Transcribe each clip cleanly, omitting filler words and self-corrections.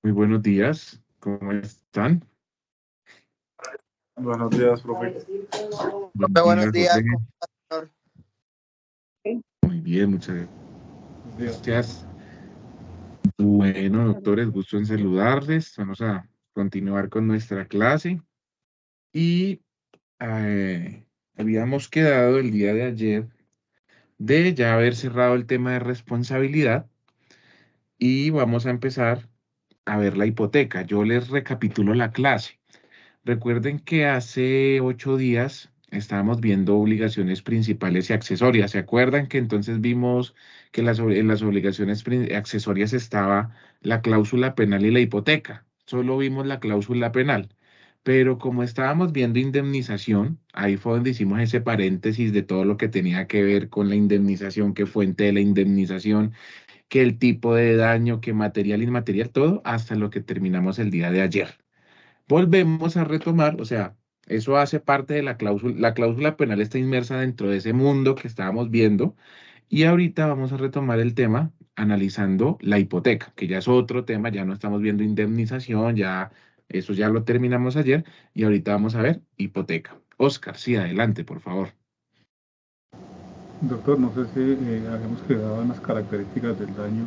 Muy buenos días, ¿cómo están? Buenos días, profe. Buenos Buenos días, días, José. ¿cómo está, señor? Muy bien, muchas Buenos días. gracias. Bueno, doctores, gusto en saludarles. Vamos a continuar con nuestra clase y habíamos quedado el día de ayer de ya haber cerrado el tema de responsabilidad y vamos a empezar a ver la hipoteca. Yo les recapitulo la clase. Recuerden que hace 8 días estábamos viendo obligaciones principales y accesorias. ¿Se acuerdan que entonces vimos que en las obligaciones accesorias estaba la cláusula penal y la hipoteca? Solo vimos la cláusula penal. Pero como estábamos viendo indemnización, ahí fue donde hicimos ese paréntesis de todo lo que tenía que ver con la indemnización, qué fuente de la indemnización, qué el tipo de daño, qué material, inmaterial, todo, hasta lo que terminamos el día de ayer. Volvemos a retomar, o sea, eso hace parte de la cláusula penal está inmersa dentro de ese mundo que estábamos viendo y ahorita vamos a retomar el tema analizando la hipoteca, que ya es otro tema, ya no estamos viendo indemnización, ya eso ya lo terminamos ayer y ahorita vamos a ver hipoteca. Oscar, sí, adelante, por favor. Doctor, no sé si habíamos quedado en las características del daño.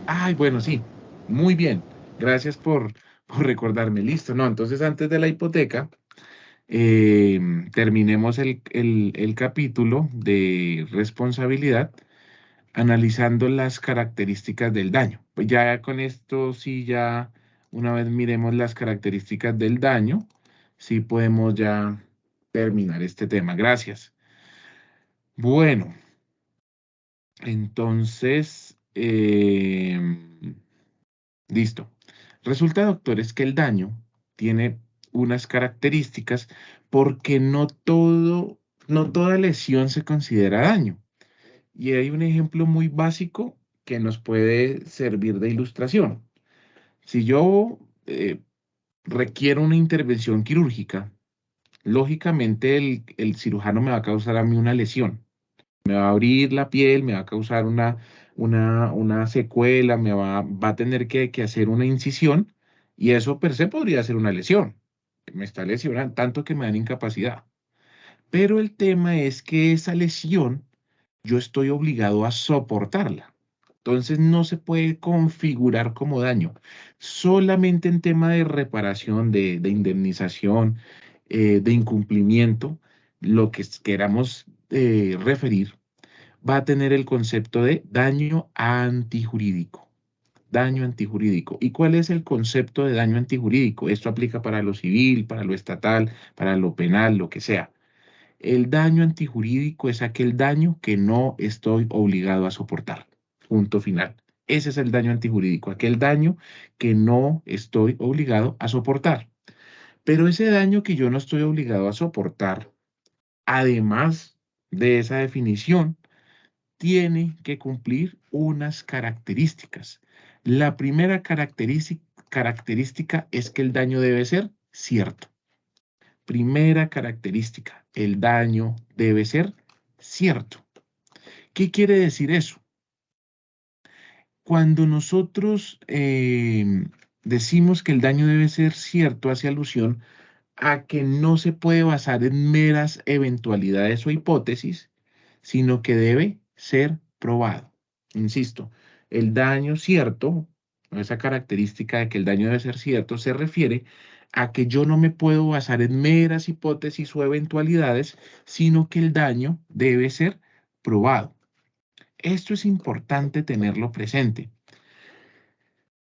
Ay, bueno, sí, muy bien. Gracias por recordarme. Listo, no, entonces antes de la hipoteca. Terminemos el capítulo de responsabilidad analizando las características del daño. Pues ya con esto, sí, ya una vez miremos las características del daño, sí podemos ya terminar este tema. Gracias. Bueno, entonces, listo. Resulta, doctores, que el daño tiene unas características porque no toda lesión se considera daño. Y hay un ejemplo muy básico que nos puede servir de ilustración. Si yo requiero una intervención quirúrgica, lógicamente el cirujano me va a causar a mí una lesión. Me va a abrir la piel, me va a causar una secuela, va a tener que hacer una incisión y eso per se podría ser una lesión. Me está lesionando tanto que me dan incapacidad. Pero el tema es que esa lesión yo estoy obligado a soportarla. Entonces no se puede configurar como daño. Solamente en tema de reparación, de indemnización, de incumplimiento, lo que queramos referir va a tener el concepto de daño antijurídico. Daño antijurídico. ¿Y cuál es el concepto de daño antijurídico? Esto aplica para lo civil, para lo estatal, para lo penal, lo que sea. El daño antijurídico es aquel daño que no estoy obligado a soportar. Punto final. Ese es el daño antijurídico, aquel daño que no estoy obligado a soportar. Pero ese daño que yo no estoy obligado a soportar, además de esa definición, tiene que cumplir unas características. La primera característica es que el daño debe ser cierto. Primera característica, el daño debe ser cierto. ¿Qué quiere decir eso? Cuando nosotros decimos que el daño debe ser cierto, hace alusión a que no se puede basar en meras eventualidades o hipótesis, sino que debe ser probado. Insisto, el daño cierto, esa característica de que el daño debe ser cierto, se refiere a que yo no me puedo basar en meras hipótesis o eventualidades, sino que el daño debe ser probado. Esto es importante tenerlo presente.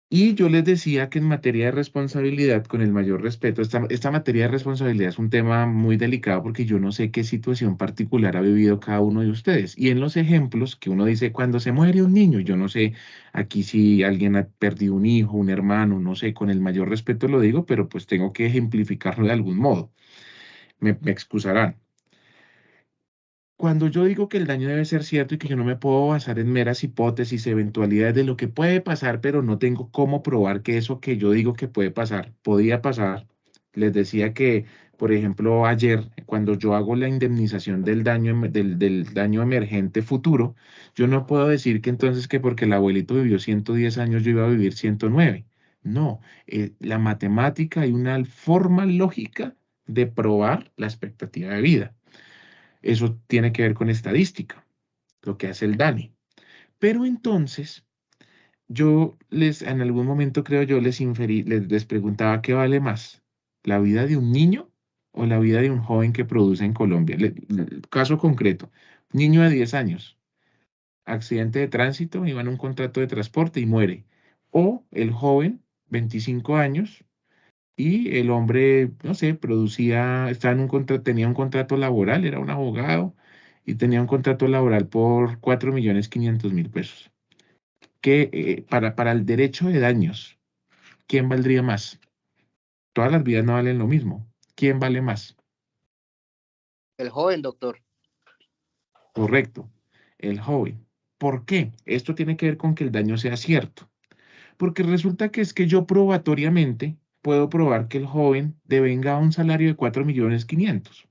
Y yo les decía que en materia de responsabilidad, con el mayor respeto, esta materia de responsabilidad es un tema muy delicado porque yo no sé qué situación particular ha vivido cada uno de ustedes. Y en los ejemplos que uno dice, cuando se muere un niño, yo no sé aquí si alguien ha perdido un hijo, un hermano, no sé, con el mayor respeto lo digo, pero pues tengo que ejemplificarlo de algún modo. Me excusarán. Cuando yo digo que el daño debe ser cierto y que yo no me puedo basar en meras hipótesis, eventualidades de lo que puede pasar, pero no tengo cómo probar que eso que yo digo que puede pasar, podía pasar. Les decía que, por ejemplo, ayer, cuando yo hago la indemnización del daño, del daño emergente futuro, yo no puedo decir que entonces que porque el abuelito vivió 110 años, yo iba a vivir 109. No, la matemática hay una forma lógica de probar la expectativa de vida. Eso tiene que ver con estadística, lo que hace el DANI. Pero entonces, en algún momento creo yo les preguntaba qué vale más, la vida de un niño o la vida de un joven que produce en Colombia. Caso concreto, niño de 10 años, accidente de tránsito, iba en un contrato de transporte y muere. O el joven, 25 años, y el hombre, no sé, estaba en tenía un contrato laboral, era un abogado y tenía un contrato laboral por 4.500.000 pesos. Que para el derecho de daños, ¿quién valdría más? Todas las vidas no valen lo mismo. ¿Quién vale más? El joven, doctor. Correcto, el joven. ¿Por qué? Esto tiene que ver con que el daño sea cierto. Porque resulta que es que yo probatoriamente puedo probar que el joven devenga un salario de 4.500.000.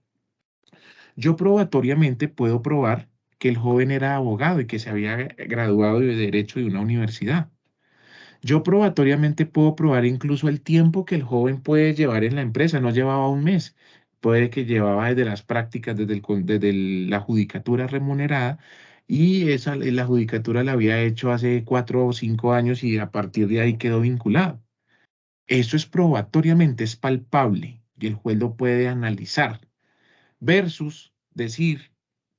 Yo probatoriamente puedo probar que el joven era abogado y que se había graduado de Derecho de una universidad. Yo probatoriamente puedo probar incluso el tiempo que el joven puede llevar en la empresa. No llevaba un mes, puede que llevaba desde las prácticas, desde la judicatura remunerada, y la judicatura la había hecho hace 4 o 5 años y a partir de ahí quedó vinculado. Eso es probatoriamente, es palpable y el juez lo puede analizar versus decir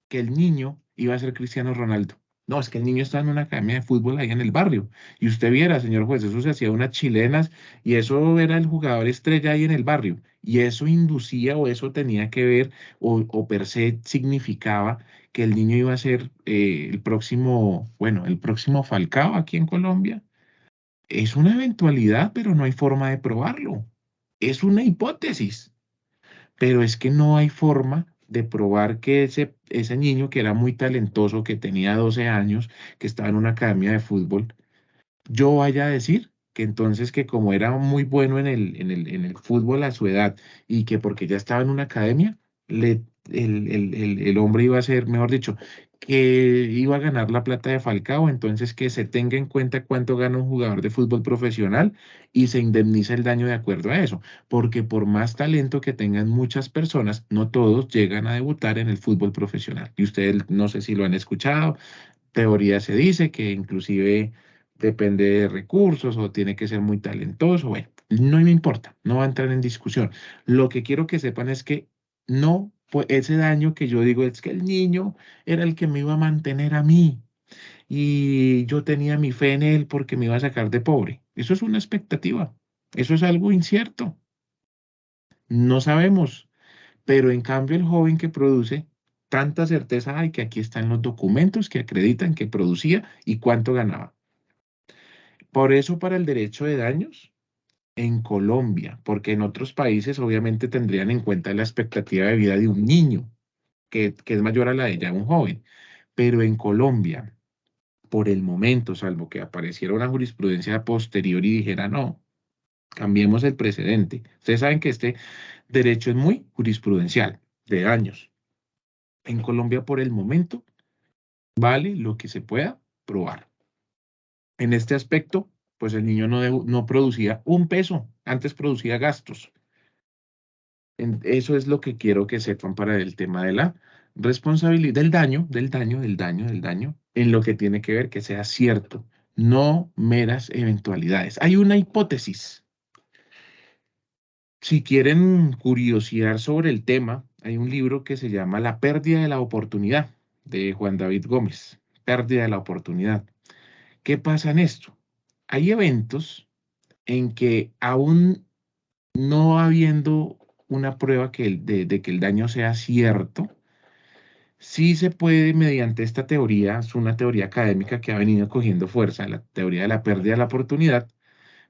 que el niño iba a ser Cristiano Ronaldo. No, es que el niño está en una academia de fútbol ahí en el barrio. Y usted viera, señor juez, eso se hacía unas chilenas y eso era el jugador estrella ahí en el barrio. Y eso inducía o eso tenía que ver o per se significaba que el niño iba a ser el próximo, bueno, el próximo Falcao aquí en Colombia. Es una eventualidad, pero no hay forma de probarlo. Es una hipótesis, pero es que no hay forma de probar que ese niño que era muy talentoso, que tenía 12 años, que estaba en una academia de fútbol, yo vaya a decir que entonces que como era muy bueno en el fútbol a su edad y que porque ya estaba en una academia, el hombre iba a ser, mejor dicho, que iba a ganar la plata de Falcao, entonces que se tenga en cuenta cuánto gana un jugador de fútbol profesional y se indemniza el daño de acuerdo a eso, porque por más talento que tengan muchas personas, no todos llegan a debutar en el fútbol profesional. Y ustedes no sé si lo han escuchado, teoría se dice que inclusive depende de recursos o tiene que ser muy talentoso. Bueno, no me importa, no va a entrar en discusión. Lo que quiero que sepan es que no, pues ese daño que yo digo es que el niño era el que me iba a mantener a mí y yo tenía mi fe en él porque me iba a sacar de pobre. Eso es una expectativa, eso es algo incierto. No sabemos, pero en cambio el joven que produce, tanta certeza hay que aquí están los documentos que acreditan que producía y cuánto ganaba. Por eso para el derecho de daños, en Colombia, porque en otros países obviamente tendrían en cuenta la expectativa de vida de un niño, que es mayor a la de ya un joven, pero en Colombia, por el momento, salvo que apareciera una jurisprudencia posterior y dijera, no, cambiemos el precedente. Ustedes saben que este derecho es muy jurisprudencial, de daños. En Colombia, por el momento, vale lo que se pueda probar. En este aspecto, pues el niño no producía un peso, antes producía gastos. Eso es lo que quiero que sepan para el tema de la responsabilidad, del daño, en lo que tiene que ver que sea cierto, no meras eventualidades. Hay una hipótesis. Si quieren curiosear sobre el tema, hay un libro que se llama La pérdida de la oportunidad, de Juan David Gómez. Pérdida de la oportunidad. ¿Qué pasa en esto? Hay eventos en que aún no habiendo una prueba de que el daño sea cierto, sí se puede, mediante esta teoría, es una teoría académica que ha venido cogiendo fuerza, la teoría de la pérdida de la oportunidad,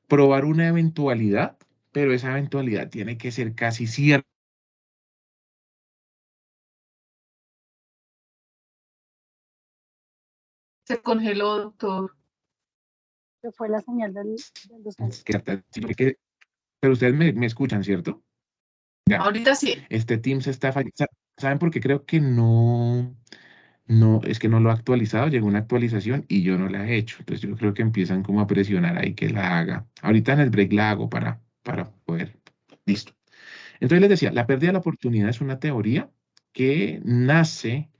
probar una eventualidad, pero esa eventualidad tiene que ser casi cierta. Se congeló, doctor. Se fue la señal del docente. Pero ustedes me escuchan, ¿cierto? Ya. Ahorita sí. Este Teams está fallando. ¿Saben por qué creo que no? no, es que no lo ha actualizado, llegó una actualización y yo no la he hecho. Entonces yo creo que empiezan como a presionar ahí que la haga. Ahorita en el break la hago para poder. Listo. Entonces les decía, la pérdida de la oportunidad es una teoría que nace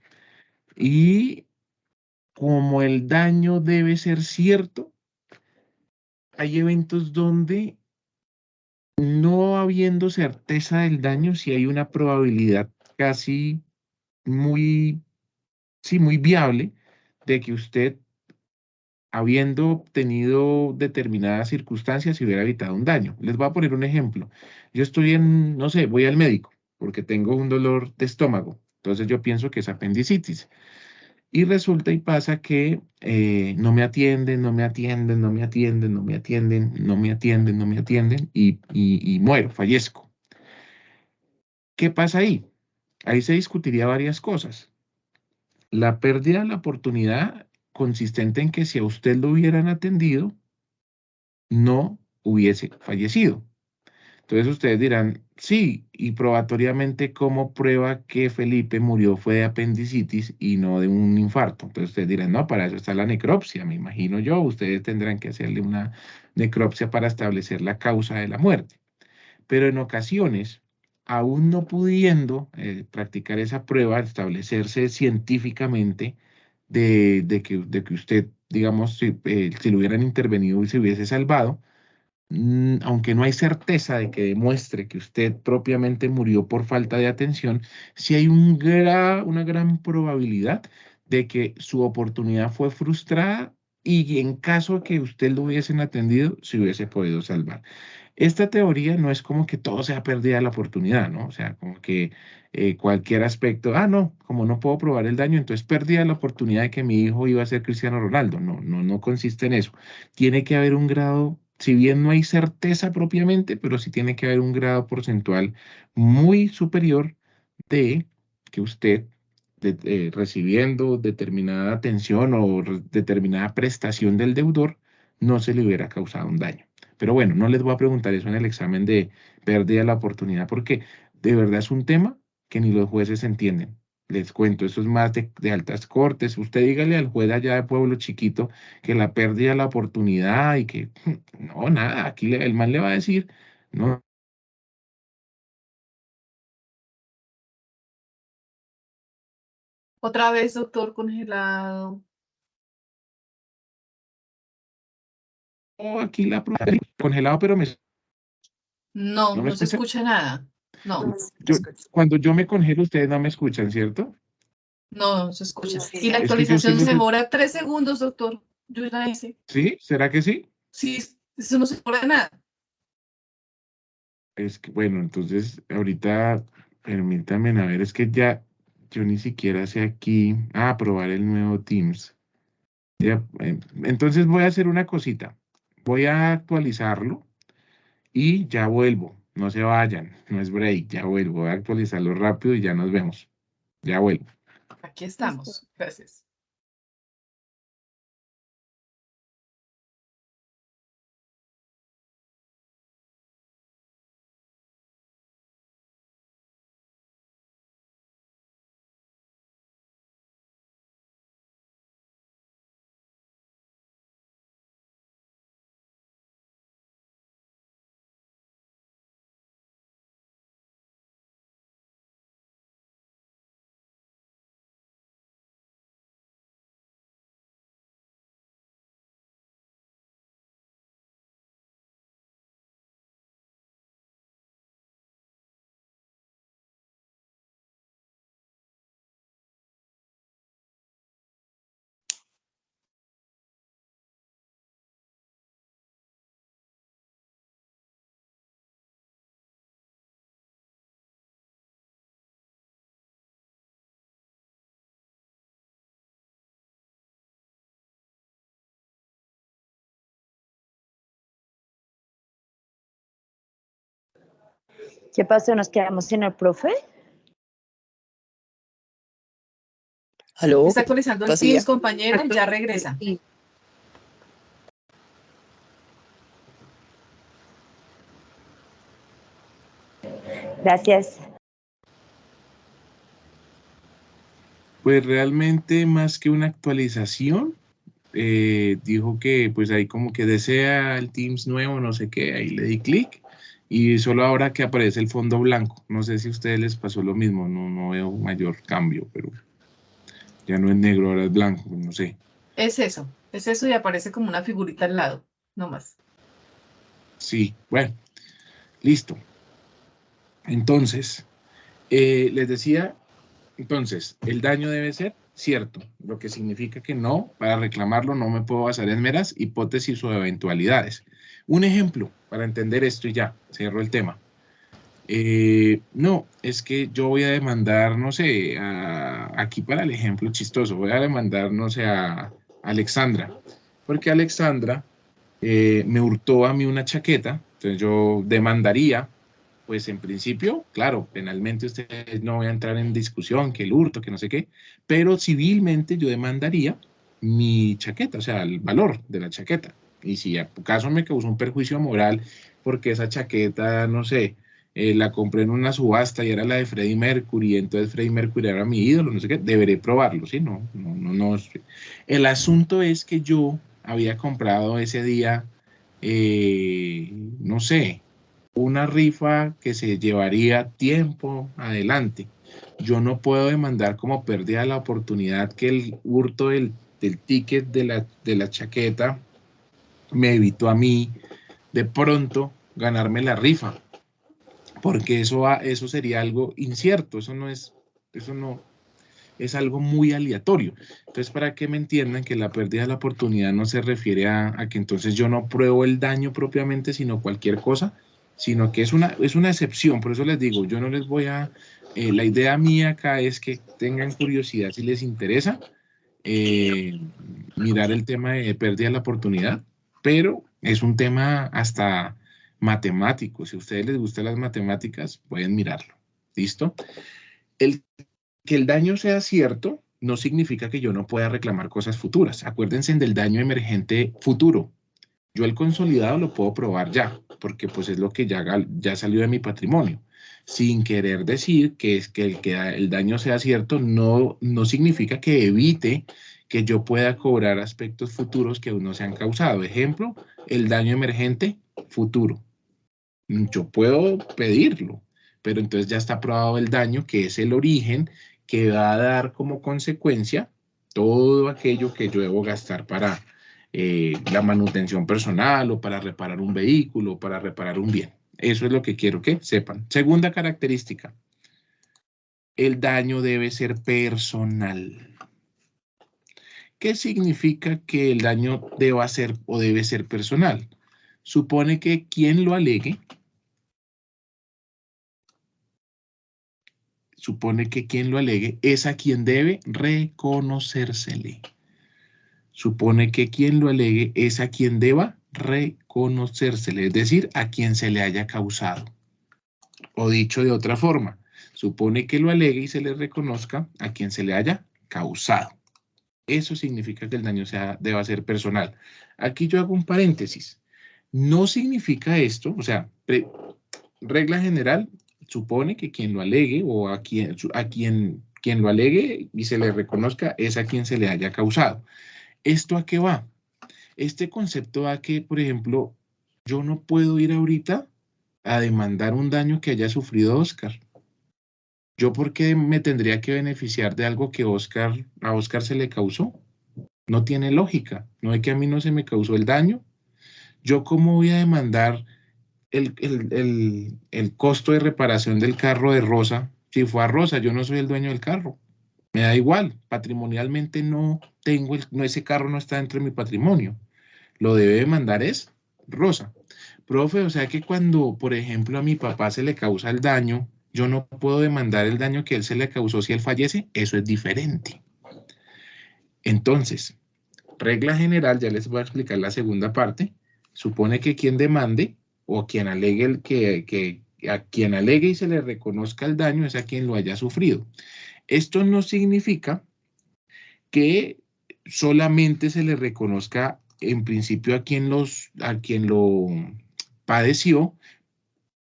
y como el daño debe ser cierto, hay eventos donde no habiendo certeza del daño, si hay una probabilidad casi muy, sí, muy viable de que usted, habiendo obtenido determinadas circunstancias, se hubiera evitado un daño. Les voy a poner un ejemplo. Yo estoy en, no sé, voy al médico porque tengo un dolor de estómago. Entonces yo pienso que es apendicitis. Y resulta y pasa que no me atienden, no me atienden, no me atienden, no me atienden, no me atienden, no me atienden y muero, fallezco. ¿Qué pasa ahí? Ahí se discutiría varias cosas. La pérdida de la oportunidad consistente en que si a usted lo hubieran atendido, no hubiese fallecido. Entonces ustedes dirán, sí, y probatoriamente, ¿cómo prueba que Felipe murió fue de apendicitis y no de un infarto? Entonces ustedes dirán, no, para eso está la necropsia, me imagino yo. Ustedes tendrán que hacerle una necropsia para establecer la causa de la muerte. Pero en ocasiones, aún no pudiendo practicar esa prueba, establecerse científicamente de que usted, digamos, si lo hubieran intervenido y se hubiese salvado, aunque no hay certeza de que demuestre que usted propiamente murió por falta de atención, sí hay una gran probabilidad de que su oportunidad fue frustrada y en caso que usted lo hubiesen atendido, se hubiese podido salvar. Esta teoría no es como que todo sea pérdida la oportunidad, ¿no? O sea, como que cualquier aspecto, no, como no puedo probar el daño, entonces perdí la oportunidad de que mi hijo iba a ser Cristiano Ronaldo. No, no, no consiste en eso. Tiene que haber un grado, si bien no hay certeza propiamente, pero sí tiene que haber un grado porcentual muy superior de que usted, recibiendo determinada atención o determinada prestación del deudor, no se le hubiera causado un daño. Pero bueno, no les voy a preguntar eso en el examen de pérdida de la oportunidad porque de verdad es un tema que ni los jueces entienden. Les cuento, eso es más de altas cortes. Usted dígale al juez allá de pueblo chiquito que la pérdida de la oportunidad y que no, nada, aquí el man le va a decir, no, Otra vez, doctor, congelado. aquí la prueba congelado, pero No, ¿no me no se escuchan? escucha nada. No, Yo, cuando yo me congelo, ustedes no me escuchan, ¿cierto? no se escucha. Y la Es que yo sí actualización se los... demora 3 segundos, doctor. Yo ya hice. ¿Sí? ¿Será que sí? Sí, eso no se demora nada. Es que, bueno, entonces ahorita permítanme a ver, es que ya yo ni siquiera sé aquí, probar el nuevo Teams. Ya, entonces voy a hacer una cosita, voy a actualizarlo y ya vuelvo, no se vayan, no es break, ya vuelvo, voy a actualizarlo rápido y ya nos vemos, ya vuelvo. Aquí Listo. estamos. Gracias. ¿Qué pasó? ¿Nos quedamos sin el profe? ¿Aló? Está actualizando el ¿Pasilla? Teams, compañero. Ya regresa. Gracias. Pues realmente más que una actualización, dijo que pues ahí como que desea el Teams nuevo, no sé qué, ahí le di clic y solo ahora que aparece el fondo blanco. No sé si a ustedes les pasó lo mismo, no veo mayor cambio, pero ya no es negro, ahora es blanco, no sé. Es eso y aparece como una figurita al lado, no más. Sí, bueno, listo. Entonces, les decía, entonces, el daño debe ser cierto, lo que significa que no, para reclamarlo no me puedo basar en meras hipótesis o eventualidades. Un ejemplo para entender esto y ya, cierro el tema. No, es que yo voy a demandar, no sé, aquí para el ejemplo chistoso, voy a demandar, no sé, a Alexandra, porque Alexandra me hurtó a mí una chaqueta, entonces yo demandaría, pues en principio, claro, penalmente ustedes no voy a entrar en discusión, que el hurto, que no sé qué, pero civilmente yo demandaría mi chaqueta, o sea, el valor de la chaqueta. Y si acaso me causó un perjuicio moral porque esa chaqueta, no sé, la compré en una subasta y era la de Freddie Mercury, y entonces Freddie Mercury era mi ídolo, no sé qué, deberé probarlo, ¿sí? No. El asunto es que yo había comprado ese día, no sé, una rifa que se llevaría tiempo adelante. Yo no puedo demandar como pérdida la oportunidad que el hurto del ticket de la chaqueta me evitó a mí de pronto ganarme la rifa, porque eso sería algo incierto, eso no es algo muy aleatorio. Entonces, para que me entiendan que la pérdida de la oportunidad no se refiere a que entonces yo no pruebo el daño propiamente, sino cualquier cosa, sino que es una excepción. Por eso les digo, yo no les voy a... la idea mía acá es que tengan curiosidad si les interesa eh, mirar el tema de pérdida de la oportunidad, pero es un tema hasta matemático. Si a ustedes les gustan las matemáticas, pueden mirarlo. ¿Listo? El que el daño sea cierto no significa que yo no pueda reclamar cosas futuras. Acuérdense del daño emergente futuro. Yo el consolidado lo puedo probar ya, porque pues es lo que ya salió de mi patrimonio. Sin querer decir que es que el daño sea cierto, no significa que evite que yo pueda cobrar aspectos futuros que aún no se han causado. Ejemplo, el daño emergente futuro. Yo puedo pedirlo, pero entonces ya está probado el daño, que es el origen que va a dar como consecuencia todo aquello que yo debo gastar para la manutención personal o para reparar un vehículo o para reparar un bien. Eso es lo que quiero que sepan. Segunda característica, el daño debe ser personal. ¿Qué significa que el daño deba ser o debe ser personal? Supone que quien lo alegue es a quien debe reconocérsele. Supone que quien lo alegue es a quien deba reconocérsele, es decir, a quien se le haya causado. O dicho de otra forma, supone que lo alegue y se le reconozca a quien se le haya causado. Eso significa que el daño deba ser personal. Aquí yo hago un paréntesis. No significa esto, o sea, regla general, supone que quien lo alegue o quien lo alegue y se le reconozca es a quien se le haya causado. ¿Esto a qué va? Este concepto va a que, por ejemplo, yo no puedo ir ahorita a demandar un daño que haya sufrido Oscar. ¿Yo por qué me tendría que beneficiar de algo que a Oscar se le causó? No tiene lógica. No es que a mí no se me causó el daño. ¿Yo cómo voy a demandar el costo de reparación del carro de Rosa? Si fue a Rosa, yo no soy el dueño del carro. Me da igual, patrimonialmente no tengo, ese carro no está dentro de mi patrimonio. Lo debe demandar es Rosa. Profe, o sea que cuando, por ejemplo, a mi papá se le causa el daño, yo no puedo demandar el daño que él se le causó si él fallece. Eso es diferente. Entonces, regla general, ya les voy a explicar la segunda parte. Supone que quien demande o quien alegue a quien alegue y se le reconozca el daño es a quien lo haya sufrido. Esto no significa que solamente se le reconozca en principio a quien lo padeció,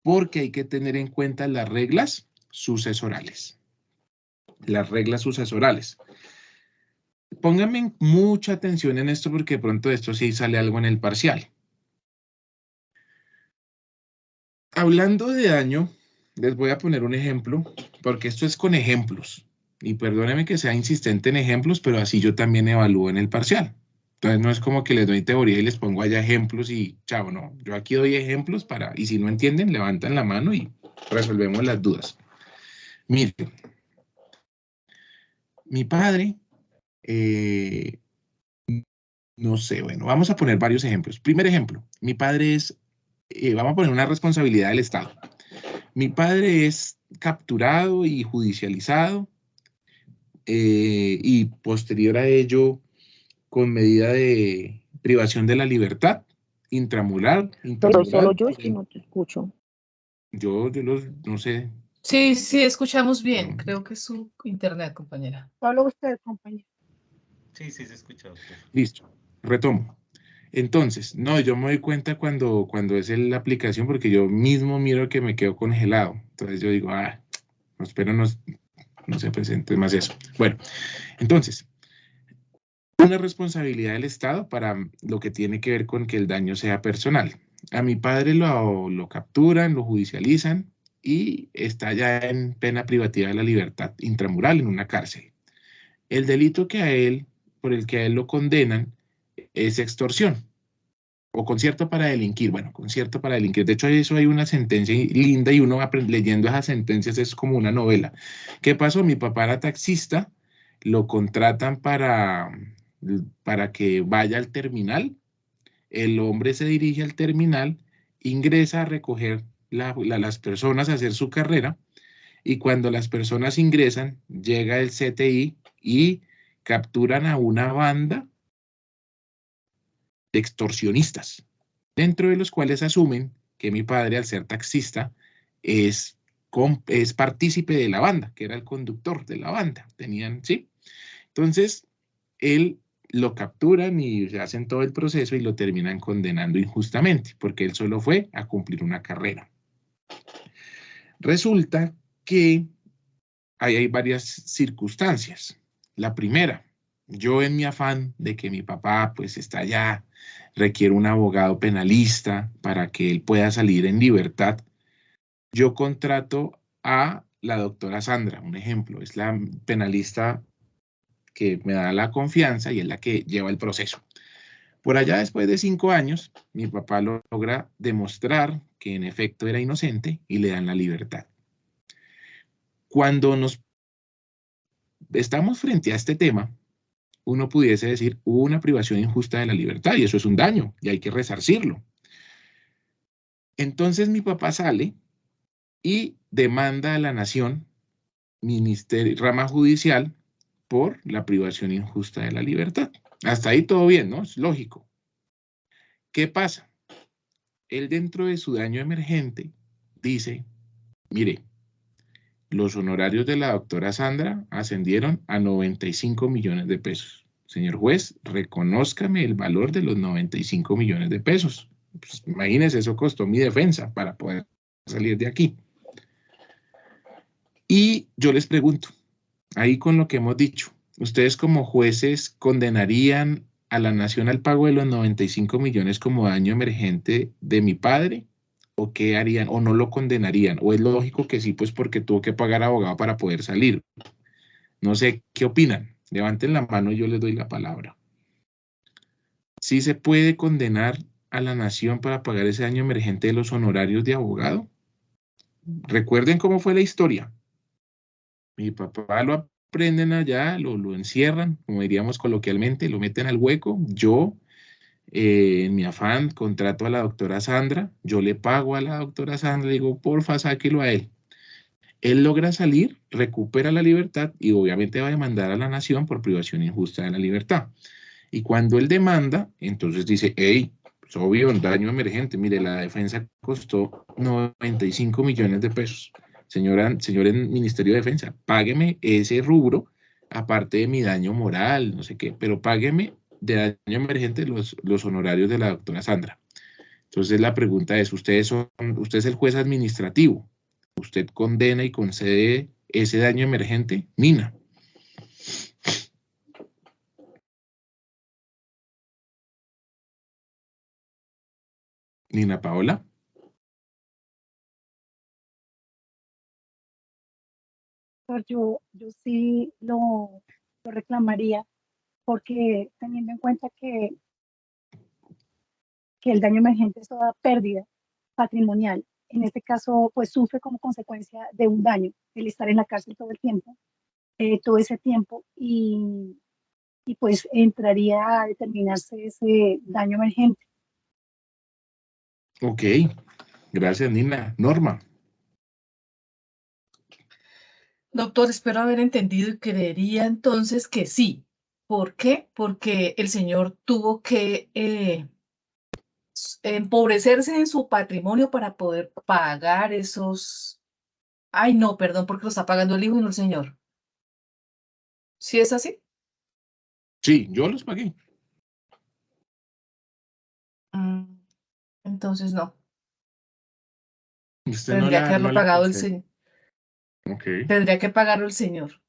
porque hay que tener en cuenta las reglas sucesorales. las reglas sucesorales. Pónganme mucha atención en esto porque de pronto de esto sí sale algo en el parcial. Hablando de daño, les voy a poner un ejemplo, porque esto es con ejemplos. Y perdónenme que sea insistente en ejemplos, pero así yo también evalúo en el parcial. Entonces no es como que les doy teoría y les pongo allá ejemplos y chao, no. Yo aquí doy ejemplos y si no entienden, levantan la mano y resolvemos las dudas. Miren, mi padre, no sé, bueno, vamos a poner varios ejemplos. Primer ejemplo, mi padre es, vamos a poner una responsabilidad del Estado. Mi padre es capturado y judicializado y posterior a ello con medida de privación de la libertad intramural. Soy solo yo, es que no te escucho. Yo no sé. Sí, sí, escuchamos bien. Creo que es su internet, compañera. Solo usted, compañero. Sí, sí, se escucha, doctor. Listo, retomo. Entonces, no, yo me doy cuenta cuando es la aplicación porque yo mismo miro que me quedo congelado. Entonces yo digo, espero no se presente más eso. Bueno, entonces, una responsabilidad del Estado para lo que tiene que ver con que el daño sea personal. A mi padre lo capturan, lo judicializan y está ya en pena privativa de la libertad intramural en una cárcel. El delito por el que a él lo condenan es extorsión o concierto para delinquir. Bueno, concierto para delinquir. De hecho, eso hay una sentencia linda y uno va leyendo esas sentencias, es como una novela. ¿Qué pasó? Mi papá era taxista, lo contratan para que vaya al terminal. El hombre se dirige al terminal, ingresa a recoger las personas, a hacer su carrera, y cuando las personas ingresan, llega el CTI y capturan a una banda de extorsionistas, dentro de los cuales asumen que mi padre, al ser taxista, es partícipe de la banda, que era el conductor de la banda. ¿Sí? Entonces, él lo capturan y se hacen todo el proceso y lo terminan condenando injustamente, porque él solo fue a cumplir una carrera. Resulta que hay varias circunstancias. La primera, yo en mi afán de que mi papá pues está allá, requiere un abogado penalista para que él pueda salir en libertad, yo contrato a la doctora Sandra, un ejemplo, es la penalista que me da la confianza y es la que lleva el proceso. Por allá, después de 5 años, mi papá logra demostrar que en efecto era inocente y le dan la libertad. Cuando estamos frente a este tema, uno pudiese decir, hubo una privación injusta de la libertad y eso es un daño y hay que resarcirlo. Entonces mi papá sale y demanda a la nación, rama judicial, por la privación injusta de la libertad. Hasta ahí todo bien, ¿no? Es lógico. ¿Qué pasa? Él dentro de su daño emergente dice, mire, los honorarios de la doctora Sandra ascendieron a 95 millones de pesos. Señor juez, reconózcame el valor de los 95 millones de pesos. Pues, imagínese, eso costó mi defensa para poder salir de aquí. Y yo les pregunto, ahí con lo que hemos dicho, ¿ustedes como jueces condenarían a la nación al pago de los 95 millones como daño emergente de mi padre? ¿O qué harían? ¿O no lo condenarían? ¿O es lógico que sí, pues porque tuvo que pagar abogado para poder salir? No sé, ¿qué opinan? Levanten la mano y yo les doy la palabra. ¿Sí se puede condenar a la nación para pagar ese daño emergente de los honorarios de abogado? Recuerden cómo fue la historia. Mi papá lo aprenden allá, lo encierran, como diríamos coloquialmente, lo meten al hueco. Yo, en mi afán, contrato a la doctora Sandra, yo le pago a la doctora Sandra, le digo, porfa, sáquelo a él. Él logra salir, recupera la libertad y obviamente va a demandar a la nación por privación injusta de la libertad. Y cuando él demanda, entonces dice, hey, pues obvio, daño emergente, mire, la defensa costó 95 millones de pesos. Señor Ministerio de Defensa, págueme ese rubro, aparte de mi daño moral, no sé qué, pero págueme de daño emergente los honorarios de la doctora Sandra. Entonces la pregunta es, usted es el juez administrativo, usted condena y concede ese daño emergente? Nina. Nina Paola. Yo sí lo reclamaría porque teniendo en cuenta que el daño emergente es toda pérdida patrimonial, en este caso, pues sufre como consecuencia de un daño, el estar en la cárcel todo el tiempo, todo ese tiempo, y pues entraría a determinarse ese daño emergente. Ok, gracias Nina. Norma. Doctor, espero haber entendido y creería entonces que sí. ¿Por qué? Porque el señor tuvo que empobrecerse en su patrimonio para poder pagar esos... Ay, no, perdón, porque lo está pagando el hijo y no el señor. ¿Sí es así? Sí, yo los pagué. Mm, entonces no. Usted Tendría que no haberlo la pagado el concede. señor. Ok, Tendría que pagarlo el señor.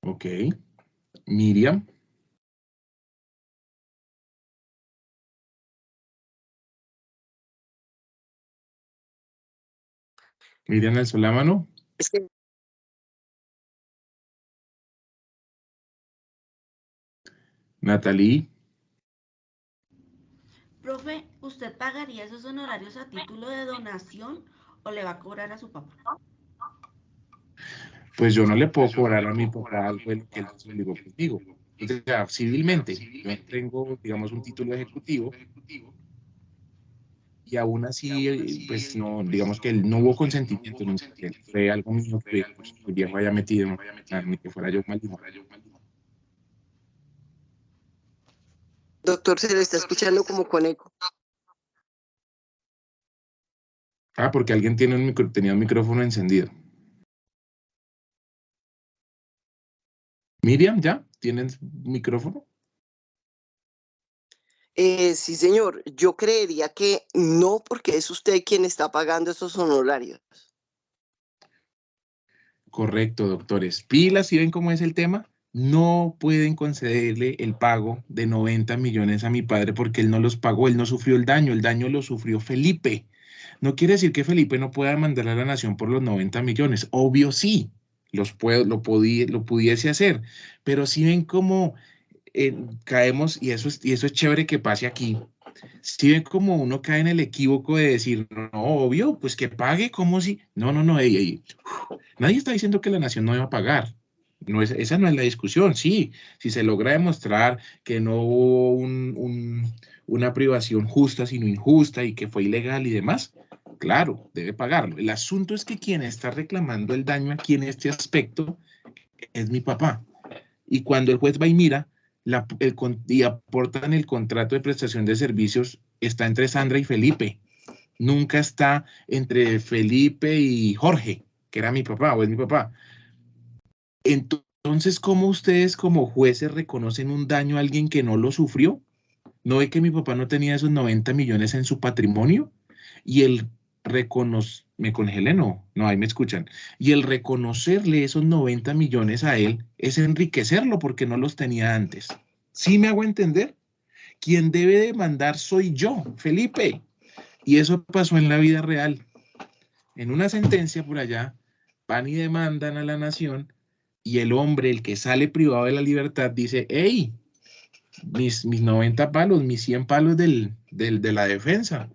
ok. Miriam. Miriam el Solámano. Es que Natalie. Profe, ¿usted pagaría esos honorarios a título de donación o le va a cobrar a su papá? Pues yo no le puedo cobrar a mi papá algo de lo que él no se obligó conmigo. O sea, civilmente, yo tengo, digamos, un título ejecutivo y aún así, pues no, digamos que no hubo consentimiento nunca, que fue algo mío que pues, el viejo haya metido, ni que fuera yo mal hijo. doctor se le está escuchando como con eco. Ah, porque alguien tiene tenía un micrófono encendido. Miriam, ¿ya? ¿Tienes micrófono? Sí, señor, yo creería que no, porque es usted quien está pagando esos honorarios. Correcto, doctores. Pilas, ¿sí ven cómo es el tema? No pueden concederle el pago de 90 millones a mi padre porque él no los pagó, él no sufrió el daño lo sufrió Felipe. No quiere decir que Felipe no pueda demandar a la nación por los 90 millones. Obvio sí, lo pudiese hacer, pero si ven cómo caemos, y eso es chévere que pase aquí. Si ven como uno cae en el equívoco de decir, no, obvio, pues que pague, como si, no, ey. Nadie está diciendo que la nación no deba pagar. No es, esa no es la discusión. Sí, si se logra demostrar que no hubo una privación justa, sino injusta y que fue ilegal y demás, claro, debe pagarlo. El asunto es que quien está reclamando el daño aquí en este aspecto es mi papá. Y cuando el juez va y mira y aportan el contrato de prestación de servicios, está entre Sandra y Felipe. Nunca está entre Felipe y Jorge, que era mi papá o es mi papá. Entonces, ¿cómo ustedes como jueces reconocen un daño a alguien que no lo sufrió? ¿No ve que mi papá no tenía esos 90 millones en su patrimonio? Y el me congelé, no, ahí me escuchan. Y el reconocerle esos 90 millones a él es enriquecerlo porque no los tenía antes. ¿Sí me hago entender? Quien debe demandar soy yo, Felipe. Y eso pasó en la vida real. En una sentencia por allá, van y demandan a la nación y el hombre, el que sale privado de la libertad, dice, hey, mis 90 palos, mis 100 palos de la defensa.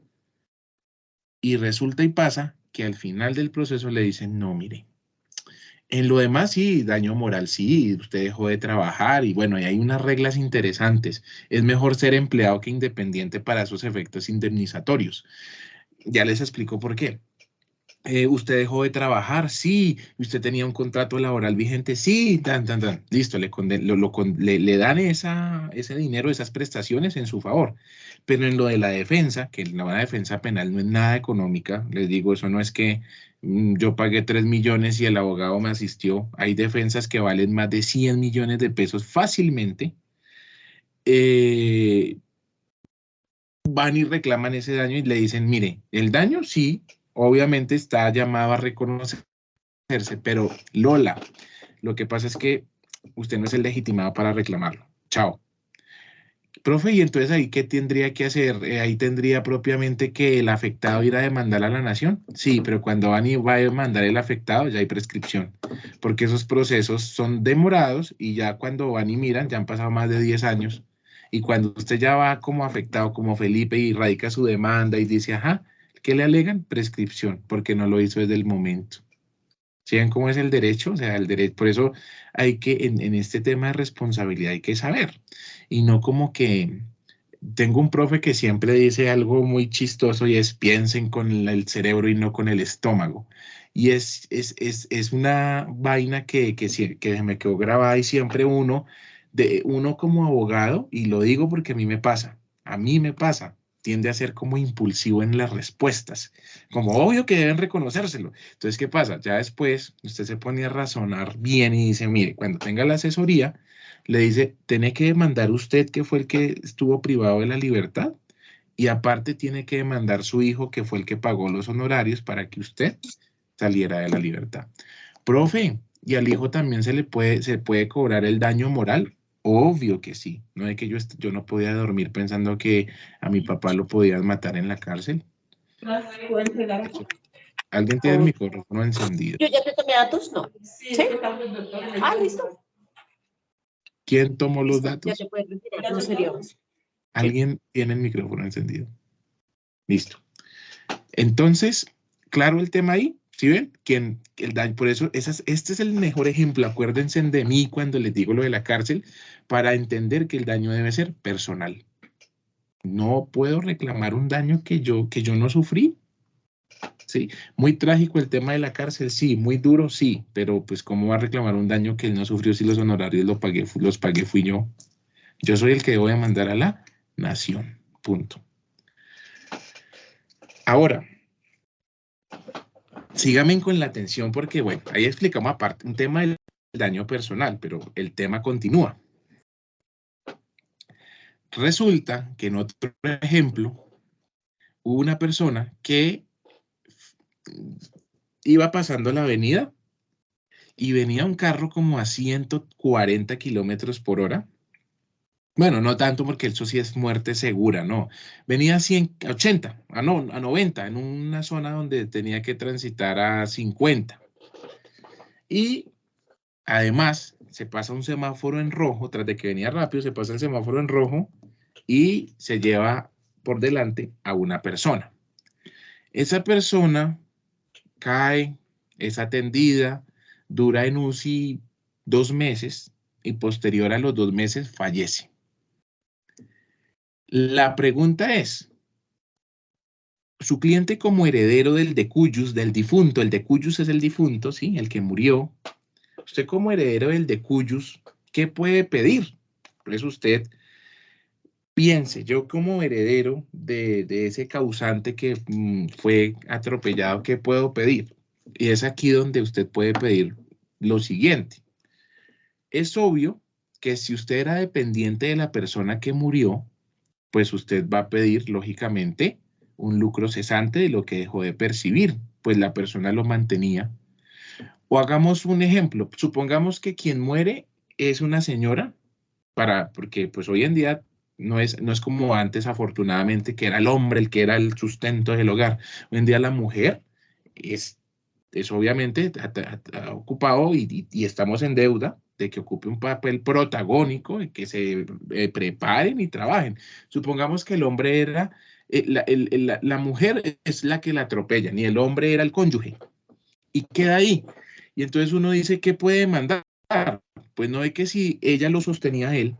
Y resulta y pasa que al final del proceso le dicen, no, mire, en lo demás sí, daño moral sí, usted dejó de trabajar y bueno, y hay unas reglas interesantes. Es mejor ser empleado que independiente para esos efectos indemnizatorios. Ya les explico por qué. Usted dejó de trabajar, sí, usted tenía un contrato laboral vigente, sí, listo, le dan ese dinero, esas prestaciones en su favor, pero en lo de la defensa, que la defensa penal no es nada económica, les digo, eso no es que yo pagué 3 millones y el abogado me asistió, hay defensas que valen más de 100 millones de pesos fácilmente, eh, van y reclaman ese daño y le dicen, mire, el daño sí, obviamente está llamado a reconocer hacerse, pero Lola, lo que pasa es que usted no es el legitimado para reclamarlo. Chao. Profe, y entonces ahí, ¿qué tendría que hacer? Ahí tendría propiamente que el afectado ir a demandar a la nación. Sí, pero cuando va a demandar el afectado, ya hay prescripción, porque esos procesos son demorados y ya cuando van y miran, ya han pasado más de 10 años. Y cuando usted ya va como afectado, como Felipe, y radica su demanda y dice, ajá, ¿qué le alegan? Prescripción, porque no lo hizo desde el momento. ¿Sí ven cómo es el derecho? O sea, el derecho, por eso hay que, en este tema de responsabilidad hay que saber. Y no como que, tengo un profe que siempre dice algo muy chistoso y es piensen con el cerebro y no con el estómago. Y es una vaina que me quedó grabada y siempre uno como abogado, y lo digo porque a mí me pasa, tiende a ser como impulsivo en las respuestas, como obvio que deben reconocérselo. Entonces, ¿qué pasa? Ya después usted se pone a razonar bien y dice, mire, cuando tenga la asesoría, le dice, tiene que demandar usted que fue el que estuvo privado de la libertad y aparte tiene que demandar su hijo que fue el que pagó los honorarios para que usted saliera de la libertad. Profe, ¿y al hijo también se puede cobrar el daño moral? Obvio que sí. No es que yo no podía dormir pensando que a mi papá lo podían matar en la cárcel. ¿Alguien tiene el micrófono encendido? Yo ya te tomé datos, no. ¿Sí? Ah, listo. ¿Quién tomó los Listo, ya datos? te puedes retirar. No sería. ¿Alguien tiene el micrófono encendido? Listo. Entonces, claro el tema ahí, ¿sí ven? El daño, por eso, este es el mejor ejemplo, acuérdense de mí cuando les digo lo de la cárcel, para entender que el daño debe ser personal. No puedo reclamar un daño que yo no sufrí, ¿sí? Muy trágico el tema de la cárcel, sí, muy duro, sí, pero pues ¿cómo va a reclamar un daño que él no sufrió si los honorarios los pagué fui yo? Yo soy el que debo demandar a la nación, punto. Ahora, síganme con la atención porque, bueno, ahí explicamos aparte un tema del daño personal, pero el tema continúa. Resulta que en otro ejemplo, hubo una persona que iba pasando la avenida y venía un carro como a 140 kilómetros por hora. Bueno, no tanto porque eso sí es muerte segura, no. Venía a 80, a 90, en una zona donde tenía que transitar a 50. Y además, se pasa un semáforo en rojo, tras de que venía rápido, se pasa el semáforo en rojo y se lleva por delante a una persona. Esa persona cae, es atendida, dura en UCI 2 meses y posterior a los 2 meses fallece. La pregunta es, su cliente como heredero del decuyus, del difunto, el decuyus es el difunto, ¿sí? El que murió. Usted como heredero del decuyus, ¿qué puede pedir? Pues usted piense, yo como heredero de ese causante que fue atropellado, ¿qué puedo pedir? Y es aquí donde usted puede pedir lo siguiente. Es obvio que si usted era dependiente de la persona que murió, pues usted va a pedir, lógicamente, un lucro cesante de lo que dejó de percibir, pues la persona lo mantenía. O hagamos un ejemplo, supongamos que quien muere es una señora, porque pues hoy en día no es como antes, afortunadamente, que era el hombre el que era el sustento del hogar. Hoy en día la mujer es obviamente ha ocupado y estamos en deuda de que ocupe un papel protagónico, y que se preparen y trabajen. Supongamos que el hombre era, la mujer es la que la atropella, ni el hombre era el cónyuge, y queda ahí. Y entonces uno dice, ¿qué puede demandar? Pues no es que si ella lo sostenía a él,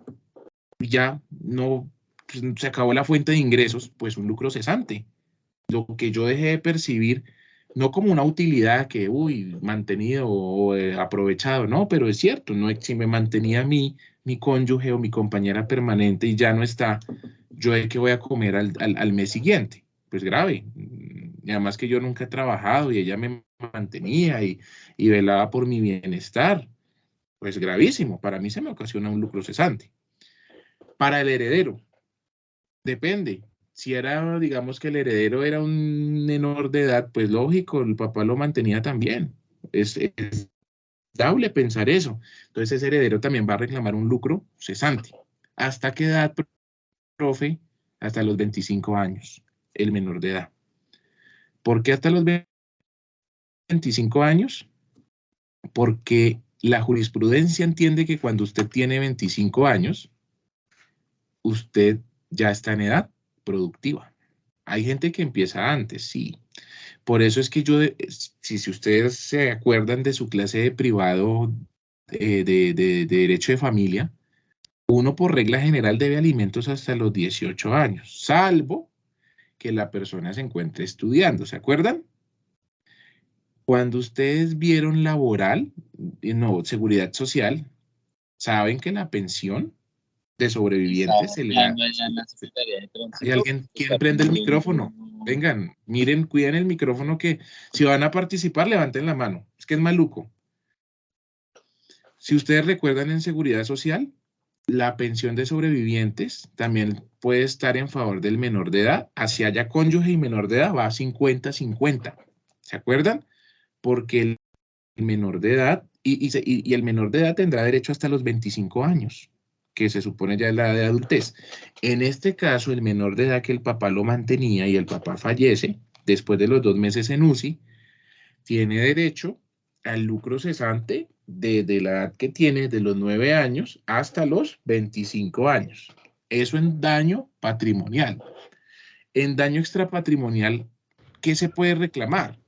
ya no, pues, se acabó la fuente de ingresos, pues un lucro cesante. Lo que yo dejé de percibir, no como una utilidad que, mantenido o aprovechado, no, pero es cierto, no es si me mantenía mi cónyuge o mi compañera permanente y ya no está, yo de qué voy a comer al mes siguiente. Pues grave. Y además que yo nunca he trabajado y ella me mantenía y velaba por mi bienestar. Pues gravísimo. Para mí se me ocasiona un lucro cesante. Para el heredero, depende. Si digamos que el heredero era un menor de edad, pues lógico, el papá lo mantenía también. Es dable pensar eso. Entonces ese heredero también va a reclamar un lucro cesante. ¿Hasta qué edad, profe? Hasta los 25 años, el menor de edad. ¿Por qué hasta los 25 años? Porque la jurisprudencia entiende que cuando usted tiene 25 años, usted ya está en edad productiva. Hay gente que empieza antes, sí. Por eso es que yo, si ustedes se acuerdan de su clase de privado de derecho de familia, uno por regla general debe alimentos hasta los 18 años, salvo que la persona se encuentre estudiando, ¿se acuerdan? Cuando ustedes vieron laboral, no, seguridad social, saben que la pensión de sobrevivientes se le da. ¿Hay alguien? ¿Quién prende el micrófono? Vengan, miren, cuiden el micrófono, que si van a participar, levanten la mano. Es que es maluco. Si ustedes recuerdan, en seguridad social, la pensión de sobrevivientes también puede estar en favor del menor de edad. Así haya cónyuge y menor de edad, va a 50-50. ¿Se acuerdan? Porque el menor de edad, y el menor de edad tendrá derecho hasta los 25 años, que se supone ya es la edad de adultez. En este caso, el menor de edad que el papá lo mantenía y el papá fallece después de los 2 meses en UCI, tiene derecho al lucro cesante desde la edad que tiene, de los 9 años hasta los 25 años. Eso en daño patrimonial. En daño extrapatrimonial, ¿qué se puede reclamar?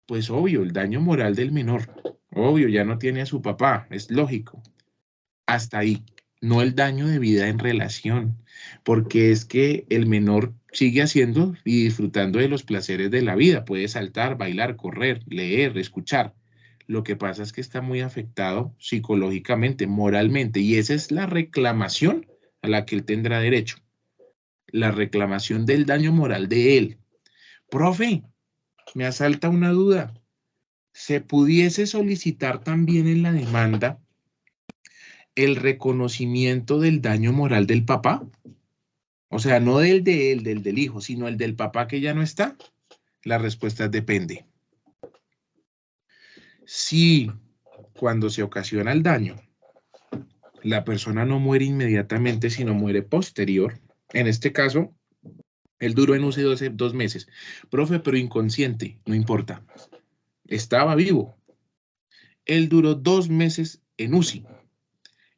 Pues obvio, el daño moral del menor. Obvio, ya no tiene a su papá, es lógico. Hasta ahí, no el daño de vida en relación, porque es que el menor sigue haciendo y disfrutando de los placeres de la vida. Puede saltar, bailar, correr, leer, escuchar. Lo que pasa es que está muy afectado psicológicamente, moralmente, y esa es la reclamación a la que él tendrá derecho. La reclamación del daño moral de él. Profe, me asalta una duda. ¿Se pudiese solicitar también en la demanda el reconocimiento del daño moral del papá? O sea, no del de él, del hijo, sino el del papá que ya no está. La respuesta es depende. Si cuando se ocasiona el daño, la persona no muere inmediatamente, sino muere posterior, en este caso, él duró en UCI 2 meses. Profe, pero inconsciente, no importa. Estaba vivo. Él duró 2 meses en UCI.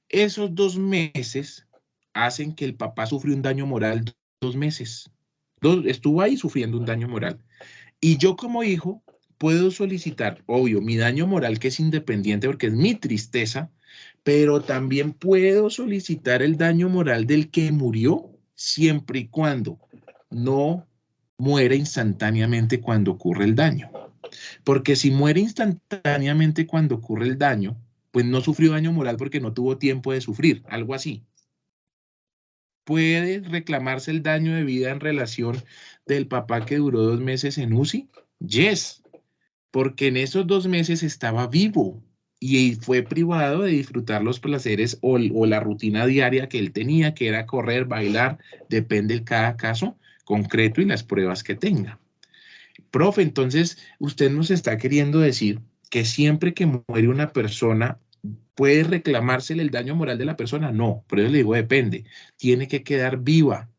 Esos 2 meses hacen que el papá sufrió un daño moral 2 meses. Estuvo ahí sufriendo un daño moral. Y yo como hijo puedo solicitar, obvio, mi daño moral, que es independiente porque es mi tristeza, pero también puedo solicitar el daño moral del que murió, siempre y cuando no muera instantáneamente cuando ocurre el daño. Porque si muere instantáneamente cuando ocurre el daño, pues no sufrió daño moral porque no tuvo tiempo de sufrir, algo así. ¿Puede reclamarse el daño de vida en relación del papá que duró 2 meses en UCI? Yes, porque en esos 2 meses estaba vivo y fue privado de disfrutar los placeres o la rutina diaria que él tenía, que era correr, bailar, depende de cada caso concreto y las pruebas que tenga. Profe, entonces usted nos está queriendo decir que siempre que muere una persona, ¿puede reclamársele el daño moral de la persona? No, por eso le digo depende. Tiene que quedar viva.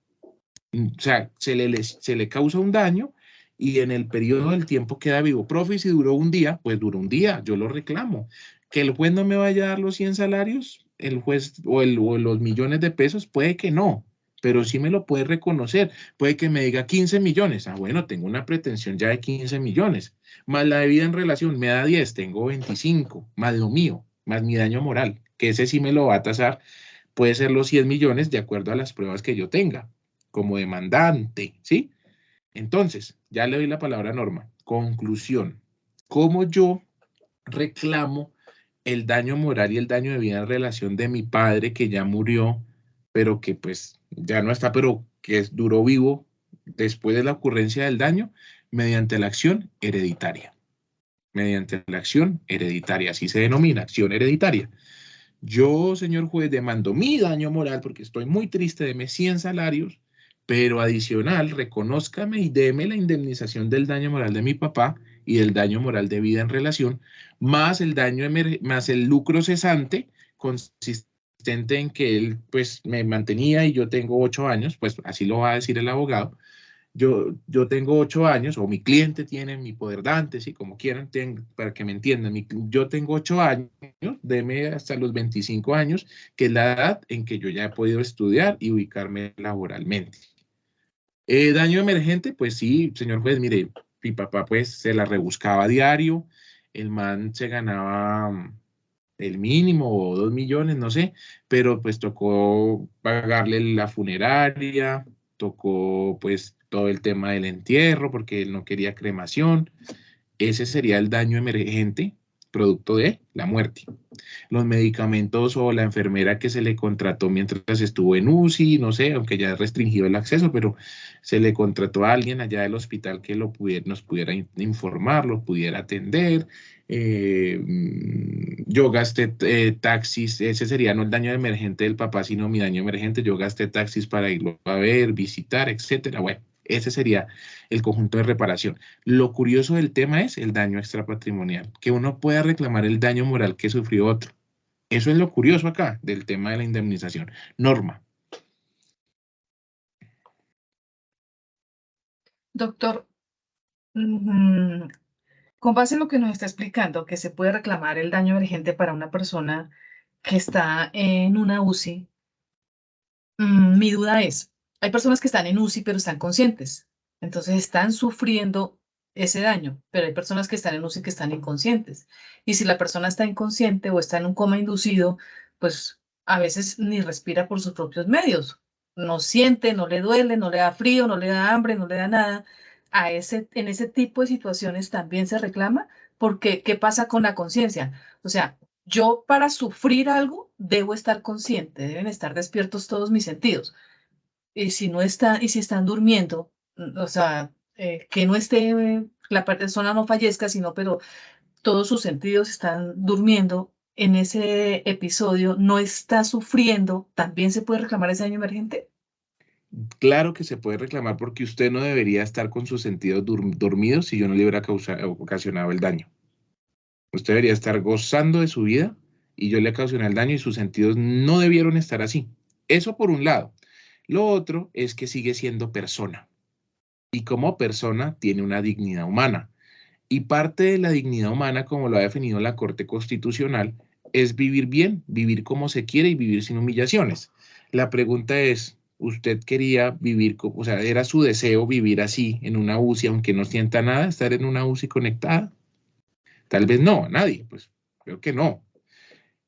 O sea, se le causa un daño y en el periodo del tiempo queda vivo. Profe, si duró un día, pues duró un día, yo lo reclamo. ¿Que el juez no me vaya a dar los 100 salarios? El juez o los millones de pesos, puede que no, pero sí me lo puede reconocer. Puede que me diga 15 millones. Ah, bueno, tengo una pretensión ya de 15 millones. Más la debida en relación, me da 10, tengo 25, más lo mío, más mi daño moral, que ese sí me lo va a tasar. Puede ser los 100 millones de acuerdo a las pruebas que yo tenga, como demandante, ¿sí? Entonces, ya le doy la palabra a Norma. Conclusión. ¿Cómo yo reclamo el daño moral y el daño de vida en relación de mi padre que ya murió, pero que pues ya no está, pero que duró vivo después de la ocurrencia del daño? Mediante la acción hereditaria. Mediante la acción hereditaria, así se denomina, acción hereditaria. Yo, señor juez, demando mi daño moral porque estoy muy triste, deme 100 salarios, pero adicional, reconózcame y deme la indemnización del daño moral de mi papá y del daño moral de vida en relación, más el más el lucro cesante consistente en que él pues me mantenía y yo tengo 8 años, pues así lo va a decir el abogado. Yo tengo 8 años, o mi cliente tiene, mi poderdante, sí, como quieran, para que me entiendan, yo tengo 8 años, deme hasta los 25 años, que es la edad en que yo ya he podido estudiar y ubicarme laboralmente. Daño emergente, pues sí, señor juez, mire, mi papá pues se la rebuscaba a diario, el man se ganaba el mínimo o 2 millones, no sé, pero pues tocó pagarle la funeraria, tocó pues todo el tema del entierro porque él no quería cremación. Ese sería el daño emergente producto de la muerte. Los medicamentos o la enfermera que se le contrató mientras estuvo en UCI, no sé, aunque ya es restringido el acceso, pero se le contrató a alguien allá del hospital que nos pudiera informar, lo pudiera atender. Yo gasté taxis, ese sería no el daño emergente del papá, sino mi daño emergente. Yo gasté taxis para irlo a ver, visitar, etcétera. Bueno, ese sería el conjunto de reparación. Lo curioso del tema es el daño extrapatrimonial, que uno pueda reclamar el daño moral que sufrió otro. Eso es lo curioso acá del tema de la indemnización. Norma. Doctor, con base en lo que nos está explicando, que se puede reclamar el daño emergente para una persona que está en una UCI, mi duda es, hay personas que están en UCI pero están conscientes, entonces están sufriendo ese daño, pero hay personas que están en UCI que están inconscientes. Y si la persona está inconsciente o está en un coma inducido, pues a veces ni respira por sus propios medios. No siente, no le duele, no le da frío, no le da hambre, no le da nada. En ese tipo de situaciones también se reclama, porque ¿qué pasa con la conciencia? O sea, yo para sufrir algo debo estar consciente, deben estar despiertos todos mis sentidos. Y si no está, y si están durmiendo, o sea, que no esté, la persona no fallezca, sino pero todos sus sentidos están durmiendo en ese episodio, no está sufriendo, ¿también se puede reclamar ese daño emergente? Claro que se puede reclamar porque usted no debería estar con sus sentidos dormidos si yo no le hubiera ocasionado el daño. Usted debería estar gozando de su vida y yo le ocasioné el daño y sus sentidos no debieron estar así. Eso por un lado. Lo otro es que sigue siendo persona y como persona tiene una dignidad humana. Y parte de la dignidad humana, como lo ha definido la Corte Constitucional, es vivir bien, vivir como se quiere y vivir sin humillaciones. La pregunta es, ¿usted quería vivir, o sea, era su deseo vivir así en una UCI, aunque no sienta nada, estar en una UCI conectada? Tal vez no, nadie, pues creo que no.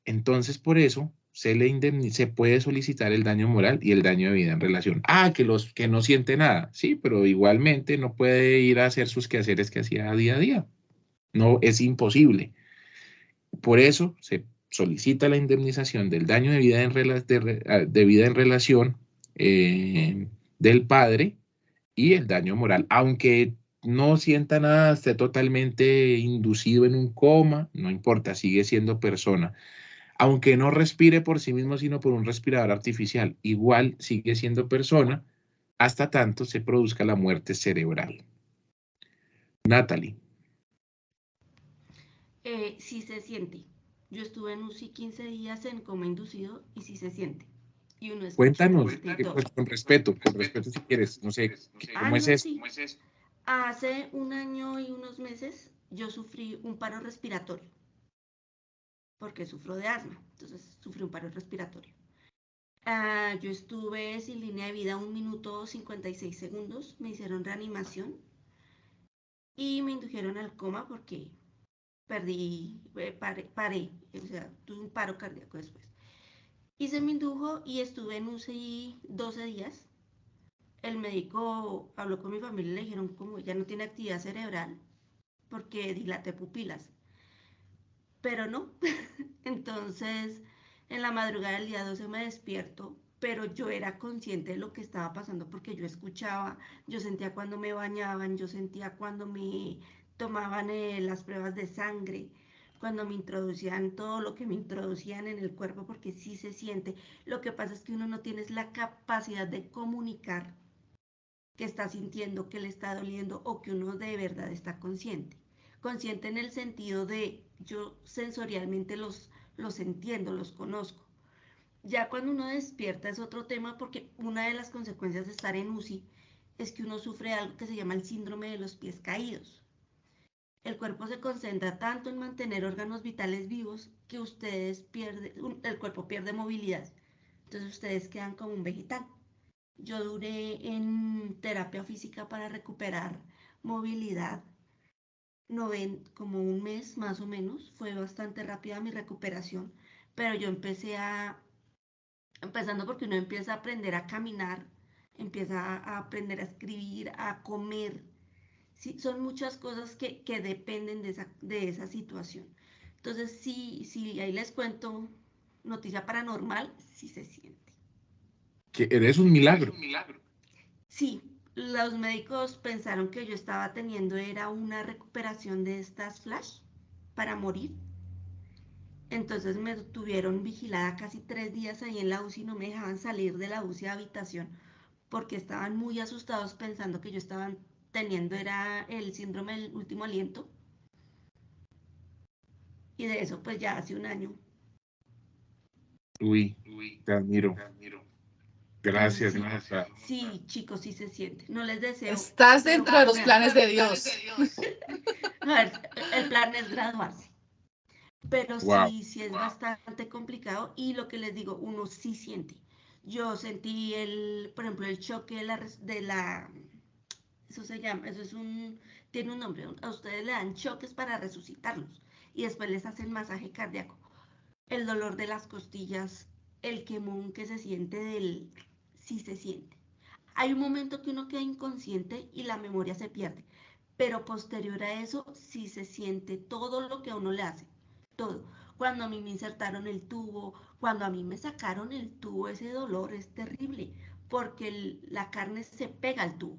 Entonces, por eso se puede solicitar el daño moral y el daño de vida en relación. Que no siente nada. Sí, pero igualmente no puede ir a hacer sus quehaceres que hacía día a día. No, es imposible. Por eso se solicita la indemnización del daño de vida de vida en relación del padre y el daño moral. Aunque no sienta nada, esté totalmente inducido en un coma, no importa, sigue siendo persona. Aunque no respire por sí mismo, sino por un respirador artificial, igual sigue siendo persona hasta tanto se produzca la muerte cerebral. Natalie. Sí se siente. Yo estuve en UCI 15 días en coma inducido y sí se siente. Y uno escucha la Cuéntanos, muerte y todo. pues, con respeto si quieres, no sé, ¿cómo es No, esto? sí. Hace un año y unos meses yo sufrí un paro respiratorio porque sufro de asma, entonces sufrí un paro respiratorio. Yo estuve sin línea de vida 1 minuto 56 segundos, me hicieron reanimación y me indujeron al coma porque paré, o sea, tuve un paro cardíaco después. Y se me indujo y estuve en UCI 12 días. El médico habló con mi familia y le dijeron como ya no tiene actividad cerebral porque dilaté pupilas. Pero no. Entonces, en la madrugada del día 12 me despierto, pero yo era consciente de lo que estaba pasando porque yo escuchaba, yo sentía cuando me bañaban, yo sentía cuando me tomaban las pruebas de sangre, cuando me introducían todo lo que me introducían en el cuerpo, porque sí se siente. Lo que pasa es que uno no tiene la capacidad de comunicar que está sintiendo, que le está doliendo o que uno de verdad está consciente. Consciente en el sentido de yo sensorialmente los entiendo, los conozco. Ya cuando uno despierta es otro tema, porque una de las consecuencias de estar en UCI es que uno sufre algo que se llama el síndrome de los pies caídos. El cuerpo se concentra tanto en mantener órganos vitales vivos que el cuerpo pierde movilidad. Entonces ustedes quedan como un vegetal. Yo duré en terapia física para recuperar movilidad como un mes más o menos. Fue bastante rápida mi recuperación, pero yo empezando porque uno empieza a aprender a caminar, empieza a aprender a escribir, a comer. Sí, son muchas cosas que dependen de esa situación. Entonces, sí, ahí les cuento, noticia paranormal, sí se siente. Que eres un milagro. Sí, los médicos pensaron que yo estaba teniendo era una recuperación de estas flash para morir. Entonces me tuvieron vigilada casi 3 días ahí en la UCI, no me dejaban salir de la UCI de habitación porque estaban muy asustados pensando que yo estaba teniendo era el síndrome del último aliento. Y de eso pues ya hace un año. Uy, te admiro. Gracias, Entonces, Nata. sí, chicos, sí se siente. No les deseo. Estás dentro de los planes de Dios. A ver, el plan es graduarse. Pero Wow. sí es bastante complicado y lo que les digo, uno sí siente. Yo sentí por ejemplo, el choque eso se llama, tiene un nombre, a ustedes le dan choques para resucitarlos y después les hacen masaje cardíaco. El dolor de las costillas, el quemón que se siente sí se siente. Hay un momento que uno queda inconsciente y la memoria se pierde, pero posterior a eso sí se siente todo lo que a uno le hace, todo. Cuando a mí me insertaron el tubo, cuando a mí me sacaron el tubo, ese dolor es terrible, porque la carne se pega al tubo.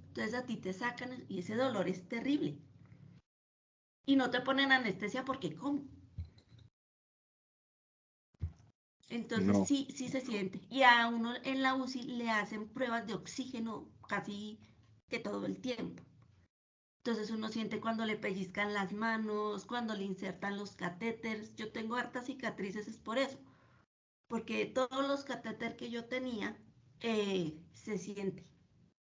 Entonces a ti te sacan y ese dolor es terrible. Y no te ponen anestesia porque ¿cómo? Entonces No. sí se siente. Y a uno en la UCI le hacen pruebas de oxígeno casi que todo el tiempo. Entonces uno siente cuando le pellizcan las manos, cuando le insertan los catéteres. Yo tengo hartas cicatrices, es por eso. Porque todos los catéteres que yo tenía se siente.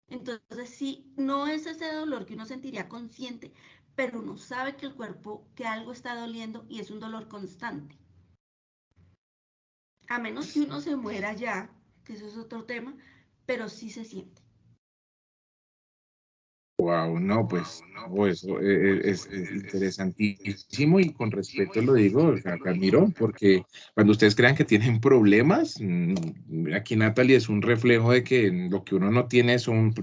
Entonces sí, no es ese dolor que uno sentiría consciente, pero uno sabe que el cuerpo, que algo está doliendo y es un dolor constante. A menos que uno se muera ya, que eso es otro tema, pero sí se siente. Wow, no, pues, eso es interesantísimo y con respeto lo digo, o sea, te admiro, porque cuando ustedes crean que tienen problemas, aquí Natalie es un reflejo de que lo que uno no tiene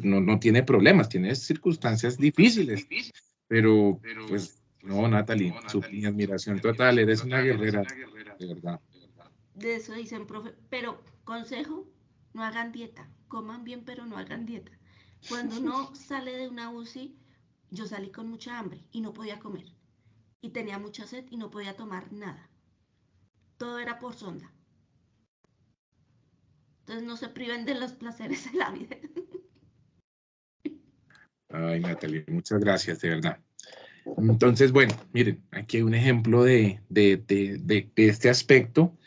no tiene problemas, tiene circunstancias difíciles, pero pues no, Natalie, mi admiración total, eres una guerrera, de verdad. De eso dicen, profe, pero consejo, no hagan dieta, coman bien, pero no hagan dieta. Cuando uno sale de una UCI, yo salí con mucha hambre y no podía comer. Y tenía mucha sed y no podía tomar nada. Todo era por sonda. Entonces no se priven de los placeres de la vida. Ay, Natalie, muchas gracias, de verdad. Entonces, bueno, miren, aquí hay un ejemplo de este aspecto.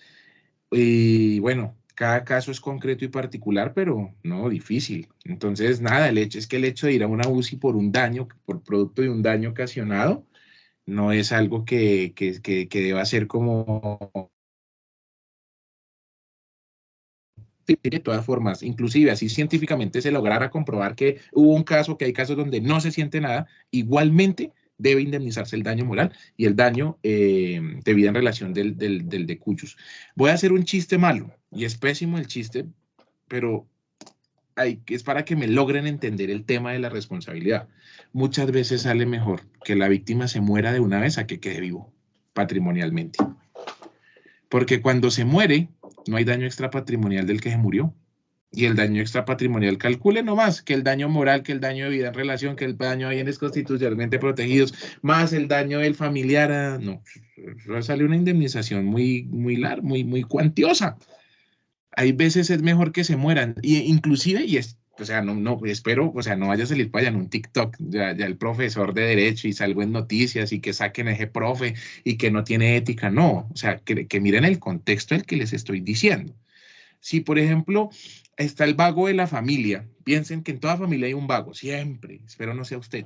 Y bueno, cada caso es concreto y particular, pero no difícil. Entonces, nada, el hecho de ir a una UCI por un daño, por producto de un daño ocasionado, no es algo que deba ser como... De todas formas, inclusive así científicamente se lograra comprobar que hubo un caso, que hay casos donde no se siente nada, igualmente debe indemnizarse el daño moral y el daño de vida en relación del de cuyos. Voy a hacer un chiste malo, y es pésimo el chiste, pero es para que me logren entender el tema de la responsabilidad. Muchas veces sale mejor que la víctima se muera de una vez a que quede vivo patrimonialmente. Porque cuando se muere, no hay daño extrapatrimonial del que se murió. Y el daño extrapatrimonial, calcule nomás que el daño moral, que el daño de vida en relación, que el daño a bienes constitucionalmente protegidos, más el daño del familiar, no, sale una indemnización muy larga, muy cuantiosa. Hay veces es mejor que se mueran, y inclusive, y es o sea, no, espero, o sea, no vaya a salir para allá en un TikTok, ya el profesor de Derecho y salgo en noticias y que saquen a ese profe y que no tiene ética, no, o sea, que miren el contexto del que les estoy diciendo. Si, por ejemplo, está el vago de la familia, piensen que en toda familia hay un vago, siempre, espero no sea usted.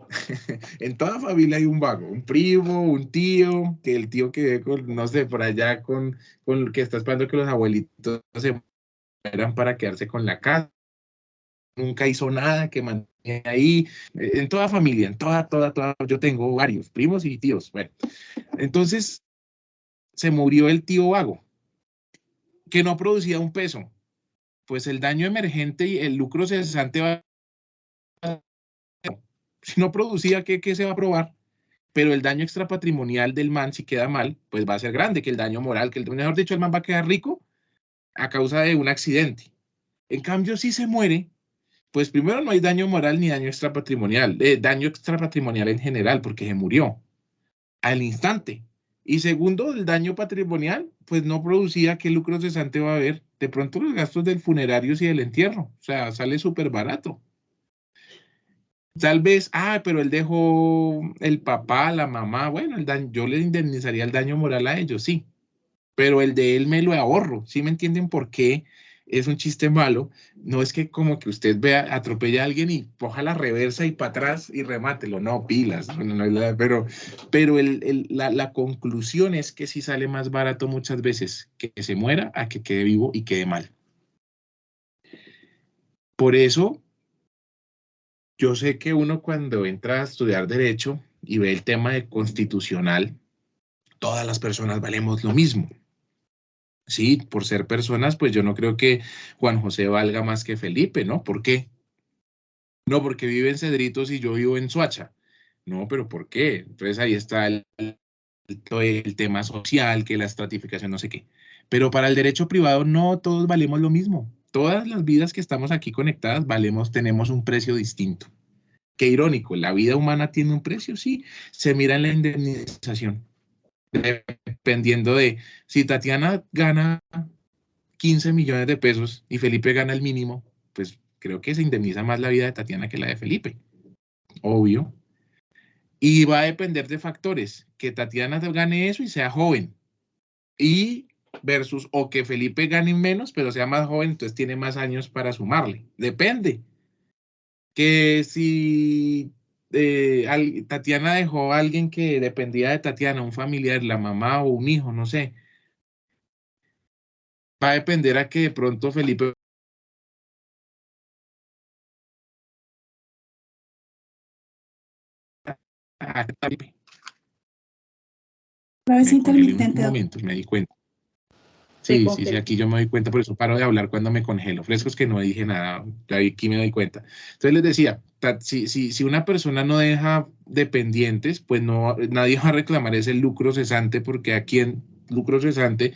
En toda familia hay un vago, un primo, un tío, que el tío que ve con, no sé, por allá con que está esperando que los abuelitos se mueran para quedarse con la casa, nunca hizo nada, que mantiene ahí, en toda familia, en toda, yo tengo varios primos y tíos, bueno, entonces se murió el tío vago, que no producía un peso, pues el daño emergente y el lucro cesante va, si no producía, ¿qué se va a probar? Pero el daño extrapatrimonial del man, si queda mal, pues va a ser grande que el daño moral, que mejor dicho, el man va a quedar rico a causa de un accidente. En cambio, si se muere, pues primero no hay daño moral ni daño extrapatrimonial, daño extrapatrimonial en general, porque se murió al instante. Y segundo, el daño patrimonial, pues no producía qué lucro cesante va a haber. De pronto los gastos del funerario y del entierro, o sea, sale súper barato. Tal vez, pero él dejó el papá, la mamá, bueno, el daño, yo le indemnizaría el daño moral a ellos, sí, pero el de él me lo ahorro, ¿sí me entienden por qué es un chiste malo? No es que como que usted vea, atropella a alguien y coja la reversa y para atrás y remátelo, no, pilas, pero la conclusión es que sí sale más barato muchas veces que se muera a que quede vivo y quede mal. Por eso, yo sé que uno cuando entra a estudiar Derecho y ve el tema de constitucional, todas las personas valemos lo mismo. Sí, por ser personas, pues yo no creo que Juan José valga más que Felipe, ¿no? ¿Por qué? No, porque vive en Cedritos y yo vivo en Soacha. No, pero ¿por qué? Entonces ahí está todo el tema social, que la estratificación, no sé qué. Pero para el derecho privado no todos valemos lo mismo. Todas las vidas que estamos aquí conectadas tenemos un precio distinto. Qué irónico, la vida humana tiene un precio, sí. Se mira en la indemnización. Dependiendo de si Tatiana gana 15 millones de pesos y Felipe gana el mínimo, pues creo que se indemniza más la vida de Tatiana que la de Felipe, obvio. Y va a depender de factores, que Tatiana gane eso y sea joven, y versus o que Felipe gane menos, pero sea más joven, entonces tiene más años para sumarle. Depende. Que si Tatiana dejó a alguien que dependía de Tatiana, un familiar, la mamá o un hijo, no sé, va a depender a que de pronto Felipe La vez me congelé un intermitente. momento, me di cuenta. Sí, Sí, aquí yo me doy cuenta, por eso paro de hablar cuando me congelo. Frescos que no dije nada, aquí me doy cuenta. Entonces les decía, si una persona no deja dependientes, pues no, nadie va a reclamar ese lucro cesante, porque aquí en lucro cesante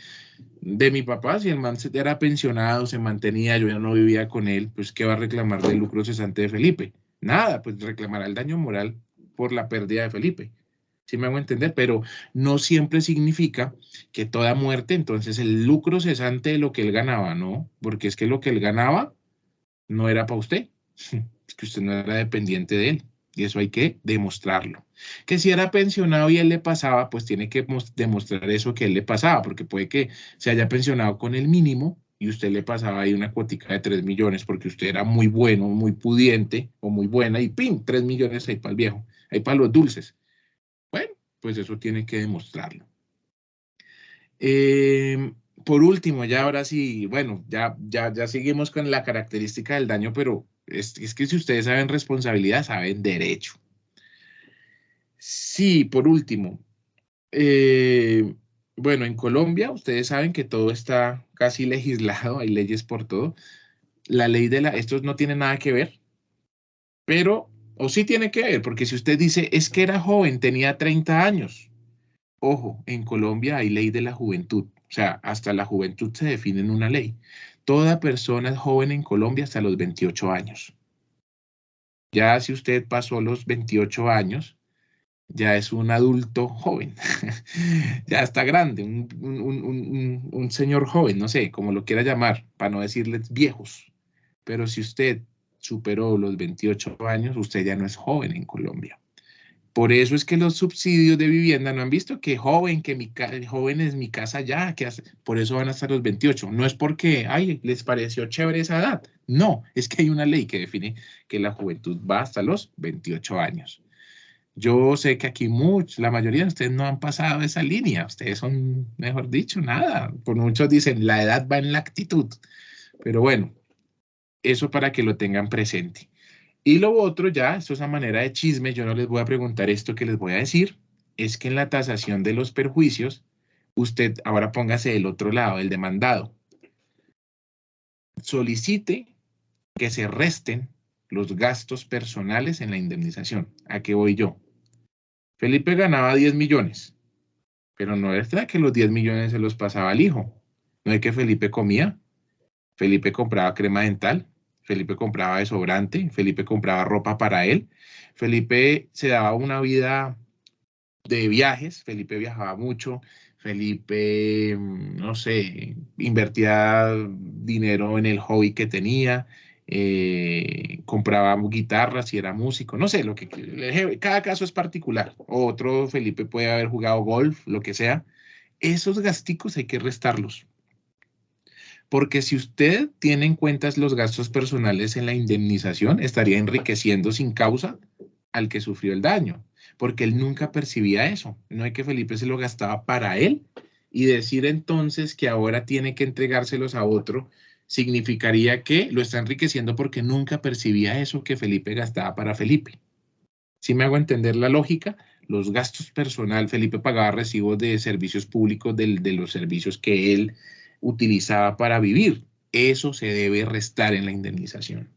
de mi papá, si el man era pensionado, se mantenía, yo ya no vivía con él, pues ¿qué va a reclamar del lucro cesante de Felipe? Nada, pues reclamará el daño moral por la pérdida de Felipe. ¿Sí me hago entender? Pero no siempre significa que toda muerte, entonces el lucro cesante de lo que él ganaba, ¿no? Porque es que lo que él ganaba no era para usted, es que usted no era dependiente de él, y eso hay que demostrarlo. Que si era pensionado y él le pasaba, pues tiene que demostrar eso que él le pasaba, porque puede que se haya pensionado con el mínimo y usted le pasaba ahí una cuotica de 3 millones porque usted era muy bueno, muy pudiente o muy buena y ¡pim! 3 millones ahí para el viejo, ahí para los dulces. Bueno, pues eso tiene que demostrarlo. Por último, ya ahora sí, bueno, ya seguimos con la característica del daño, pero es que si ustedes saben responsabilidad, saben derecho. Sí, por último, bueno, en Colombia ustedes saben que todo está casi legislado, hay leyes por todo. La ley esto no tiene nada que ver, pero, o sí tiene que ver, porque si usted dice, es que era joven, tenía 30 años, ojo, en Colombia hay ley de la juventud, o sea, hasta la juventud se define en una ley. Toda persona es joven en Colombia hasta los 28 años. Ya si usted pasó los 28 años, ya es un adulto joven, ya está grande, un señor joven, no sé, como lo quiera llamar, para no decirles viejos. Pero si usted superó los 28 años, usted ya no es joven en Colombia. Por eso es que los subsidios de vivienda no han visto que joven, joven es mi casa ya, por eso van hasta los 28. No es porque, ay, les pareció chévere esa edad. No, es que hay una ley que define que la juventud va hasta los 28 años. Yo sé que aquí la mayoría de ustedes no han pasado esa línea. Ustedes son, mejor dicho, nada. Por muchos dicen, la edad va en la actitud. Pero bueno, eso para que lo tengan presente. Y lo otro ya, esto es a manera de chisme, yo no les voy a preguntar esto que les voy a decir, es que en la tasación de los perjuicios, usted ahora póngase del otro lado, el demandado. Solicite que se resten los gastos personales en la indemnización. ¿A qué voy yo? Felipe ganaba 10 millones, pero no es verdad que los 10 millones se los pasaba al hijo. No es que Felipe comía, Felipe compraba crema dental, Felipe compraba desodorante, Felipe compraba ropa para él, Felipe se daba una vida de viajes, Felipe viajaba mucho, Felipe, no sé, invertía dinero en el hobby que tenía, compraba guitarras si era músico, no sé, cada caso es particular. Otro Felipe puede haber jugado golf, lo que sea. Esos gasticos hay que restarlos. Porque si usted tiene en cuenta los gastos personales en la indemnización, estaría enriqueciendo sin causa al que sufrió el daño, porque él nunca percibía eso. No es que Felipe se lo gastaba para él y decir entonces que ahora tiene que entregárselos a otro, significaría que lo está enriqueciendo porque nunca percibía eso que Felipe gastaba para Felipe. ¿Sí me hago entender la lógica? Los gastos personales, Felipe pagaba recibos de servicios públicos de los servicios que él utilizaba para vivir. Eso se debe restar en la indemnización.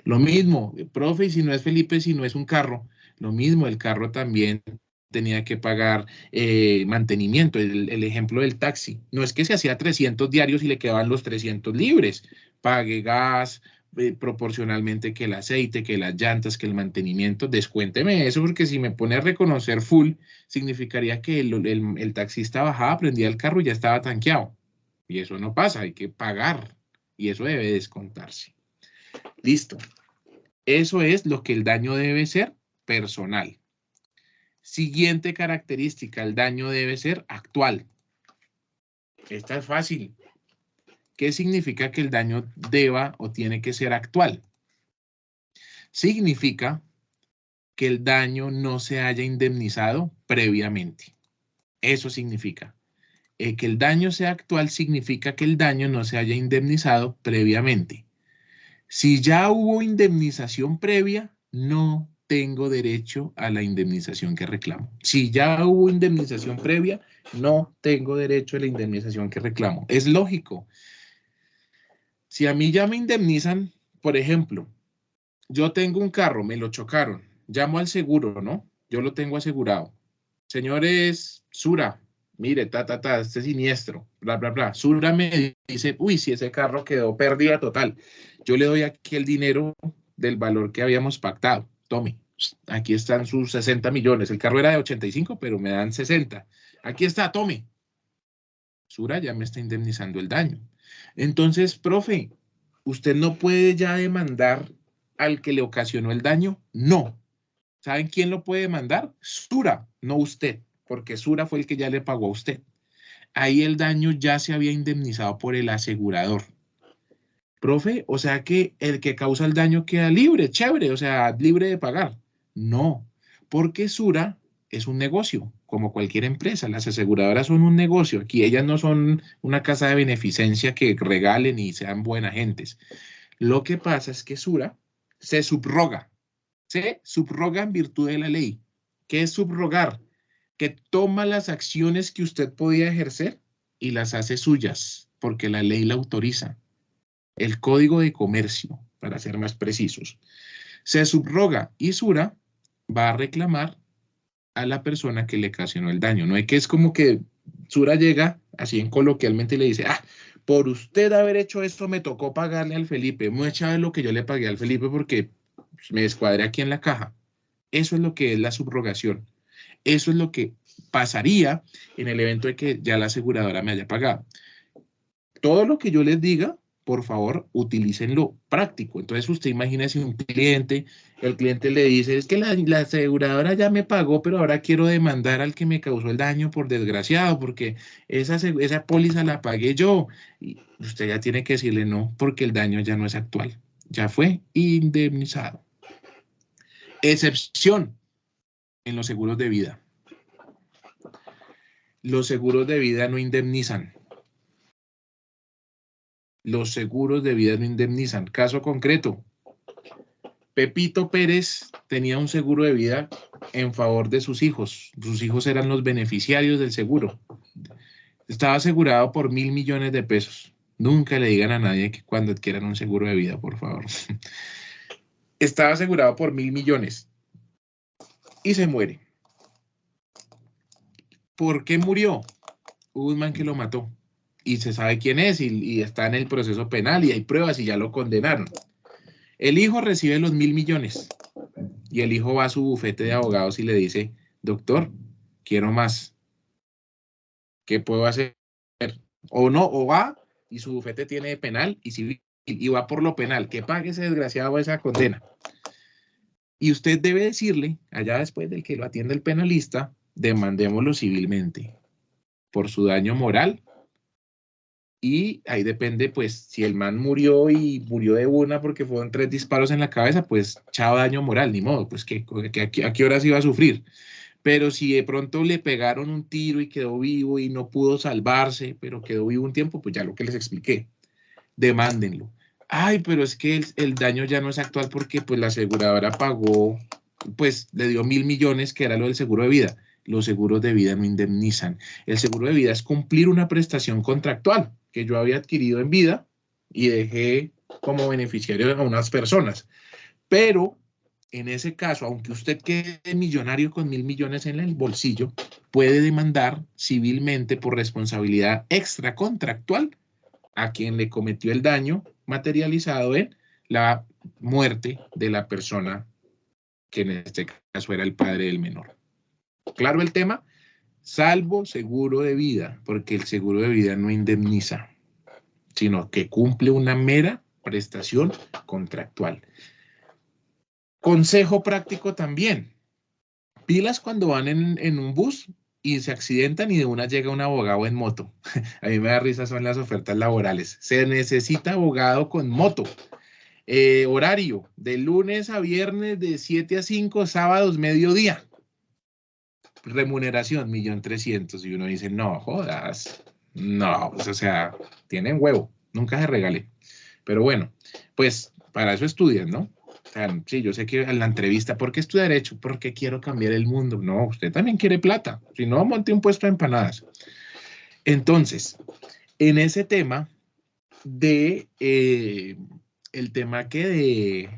Lo mismo, profe, si no es Felipe, si no es un carro, lo mismo, el carro también tenía que pagar mantenimiento. El ejemplo del taxi, no es que se hacía 300 diarios y le quedaban los 300 libres. Pague gas, proporcionalmente que el aceite, que las llantas, que el mantenimiento, descuénteme eso, porque si me pone a reconocer full, significaría que el taxista bajaba, prendía el carro y ya estaba tanqueado. Y eso no pasa, hay que pagar y eso debe descontarse. Listo. Eso es lo que el daño debe ser personal. Siguiente característica, el daño debe ser actual. Esta es fácil. ¿Qué significa que el daño deba o tiene que ser actual? Significa que el daño no se haya indemnizado previamente. Eso significa. Que el daño sea actual significa que el daño no se haya indemnizado previamente. Si ya hubo indemnización previa, no tengo derecho a la indemnización que reclamo. Si ya hubo indemnización previa, no tengo derecho a la indemnización que reclamo. Es lógico. Si a mí ya me indemnizan, por ejemplo, yo tengo un carro, me lo chocaron, llamo al seguro, ¿no? Yo lo tengo asegurado. Señores, Sura, mire, este siniestro, bla, bla, bla. Sura me dice, uy, si ese carro quedó pérdida total. Yo le doy aquí el dinero del valor que habíamos pactado. Tome, aquí están sus 60 millones. El carro era de 85, pero me dan 60. Aquí está, tome. Sura ya me está indemnizando el daño. Entonces, profe, ¿usted no puede ya demandar al que le ocasionó el daño? No. ¿Saben quién lo puede demandar? Sura, no usted, porque Sura fue el que ya le pagó a usted. Ahí el daño ya se había indemnizado por el asegurador. Profe, o sea que el que causa el daño queda libre, chévere, o sea, libre de pagar. No, porque Sura es un negocio, como cualquier empresa. Las aseguradoras son un negocio. Aquí ellas no son una casa de beneficencia que regalen y sean buenas gentes. Lo que pasa es que Sura se subroga en virtud de la ley. ¿Qué es subrogar? Que toma las acciones que usted podía ejercer y las hace suyas, porque la ley la autoriza. El Código de Comercio, para ser más precisos. Se subroga y Sura va a reclamar a la persona que le ocasionó el daño. No es que es como que Sura llega, así en coloquialmente, y le dice, por usted haber hecho esto me tocó pagarle al Felipe. Mucha de lo que yo le pagué al Felipe porque me descuadré aquí en la caja. Eso es lo que es la subrogación. Eso es lo que pasaría en el evento de que ya la aseguradora me haya pagado. Todo lo que yo les diga por favor, utilícenlo práctico. Entonces usted imagínese un cliente, el cliente le dice, es que la aseguradora ya me pagó, pero ahora quiero demandar al que me causó el daño por desgraciado, porque esa póliza la pagué yo. Y usted ya tiene que decirle no, porque el daño ya no es actual, ya fue indemnizado. Excepción en los seguros de vida. Los seguros de vida no indemnizan. Los seguros de vida no indemnizan. Caso concreto, Pepito Pérez tenía un seguro de vida en favor de sus hijos. Sus hijos eran los beneficiarios del seguro. Estaba asegurado por 1.000 millones de pesos. Nunca le digan a nadie que cuando adquieran un seguro de vida, por favor. Estaba asegurado por 1.000 millones y se muere. ¿Por qué murió? Hubo un man que lo mató y se sabe quién es y está en el proceso penal y hay pruebas y ya lo condenaron. El hijo recibe los 1.000 millones y el hijo va a su bufete de abogados y le dice, doctor, quiero más. ¿Qué puedo hacer? O no, o va y su bufete tiene penal y civil y va por lo penal. Que pague ese desgraciado esa condena. Y usted debe decirle, allá después del que lo atienda el penalista, demandémoslo civilmente por su daño moral. Y ahí depende, pues, si el man murió y murió de una porque fueron 3 disparos en la cabeza, pues, chao daño moral, ni modo, pues, ¿a qué horas iba a sufrir? Pero si de pronto le pegaron un tiro y quedó vivo y no pudo salvarse, pero quedó vivo un tiempo, pues ya lo que les expliqué, demándenlo. Ay, pero es que el daño ya no es actual porque pues la aseguradora pagó, pues le dio 1.000 millones, que era lo del seguro de vida. Los seguros de vida no indemnizan. El seguro de vida es cumplir una prestación contractual que yo había adquirido en vida y dejé como beneficiario a unas personas. Pero en ese caso, aunque usted quede millonario con 1.000 millones en el bolsillo, puede demandar civilmente por responsabilidad extracontractual a quien le cometió el daño materializado en la muerte de la persona que en este caso era el padre del menor. ¿Claro el tema? Salvo seguro de vida, porque el seguro de vida no indemniza, sino que cumple una mera prestación contractual. Consejo práctico también. Pilas cuando van en un bus y se accidentan y de una llega un abogado en moto. A mí me da risa, son las ofertas laborales. Se necesita abogado con moto. Horario, de lunes a viernes de 7 a 5, sábados mediodía. Remuneración, 1.300.000. Y uno dice, no, jodas. No, pues, o sea, tienen huevo. Nunca se regale. Pero bueno, pues para eso estudian, ¿no? O sea, sí, yo sé que en la entrevista, ¿por qué estudia Derecho? Porque quiero cambiar el mundo. No, usted también quiere plata. Si no, monte un puesto de empanadas. Entonces, en ese tema de, el tema que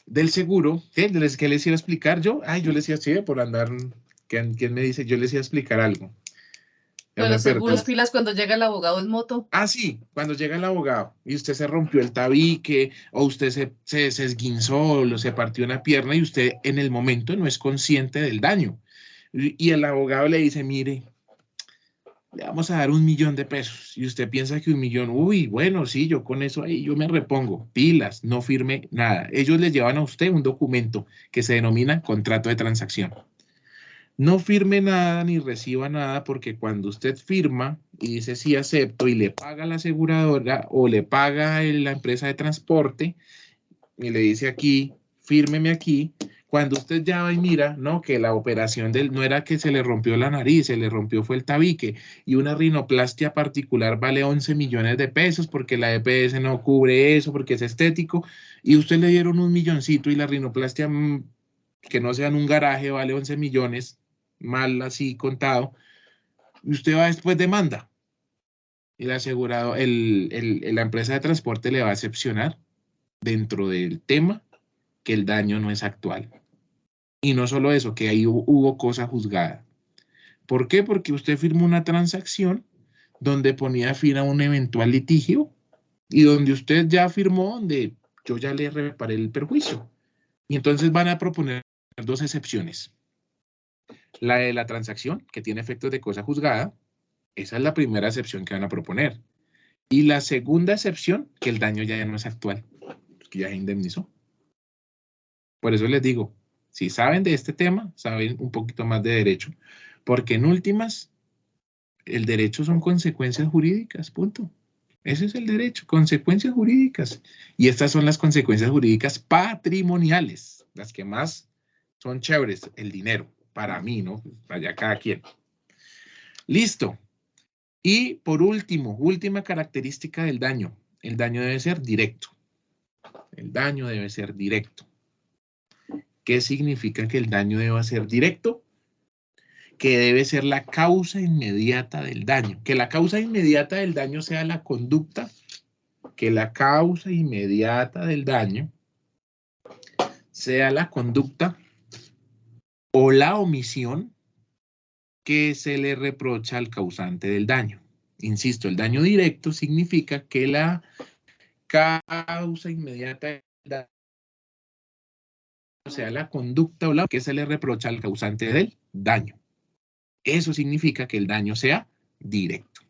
del seguro, ¿qué les iba a explicar yo? Yo les iba a decir, por andar, ¿quién me dice? Yo les iba a explicar algo. Ya Pero me los seguros perdí. pilas cuando llega el abogado en moto. Sí, cuando llega el abogado y usted se rompió el tabique o usted se esguinzó o se partió una pierna y usted en el momento no es consciente del daño. Y el abogado le dice, mire, le vamos a dar 1.000.000 de pesos. Y usted piensa que 1.000.000, uy, bueno, sí, yo con eso ahí yo me repongo. Pilas, no firme nada. Ellos le llevan a usted un documento que se denomina contrato de transacción. No firme nada ni reciba nada porque cuando usted firma y dice sí acepto y le paga la aseguradora o le paga la empresa de transporte y le dice aquí, fírmeme aquí, cuando usted ya va y mira, no, que la operación no era que se le rompió la nariz, se le rompió fue el tabique y una rinoplastia particular vale 11 millones de pesos porque la EPS no cubre eso porque es estético y usted le dieron 1.000.000 y la rinoplastia que no sea en un garaje vale 11 millones, mal así contado, y usted va después demanda. Y el asegurado, la empresa de transporte le va a excepcionar dentro del tema que el daño no es actual. Y no solo eso, que ahí hubo cosa juzgada. ¿Por qué? Porque usted firmó una transacción donde ponía fin a un eventual litigio y donde usted ya firmó, donde yo ya le reparé el perjuicio. Y entonces van a proponer 2 excepciones. La de la transacción, que tiene efectos de cosa juzgada, esa es la primera excepción que van a proponer. Y la segunda excepción, que el daño ya no es actual, que ya se indemnizó. Por eso les digo, si saben de este tema, saben un poquito más de derecho, porque en últimas, el derecho son consecuencias jurídicas, punto. Ese es el derecho, consecuencias jurídicas. Y estas son las consecuencias jurídicas patrimoniales, las que más son chéveres, el dinero, para mí, ¿no? Allá cada quien. Listo. Y por último, última característica del daño. El daño debe ser directo. El daño debe ser directo. ¿Qué significa que el daño deba ser directo? Que debe ser la causa inmediata del daño. Que la causa inmediata del daño sea la conducta. Que la causa inmediata del daño sea la conducta o la omisión que se le reprocha al causante del daño. Insisto, el daño directo significa que la causa inmediata del daño sea la conducta o la que se le reprocha al causante del daño. Eso significa que el daño sea directo.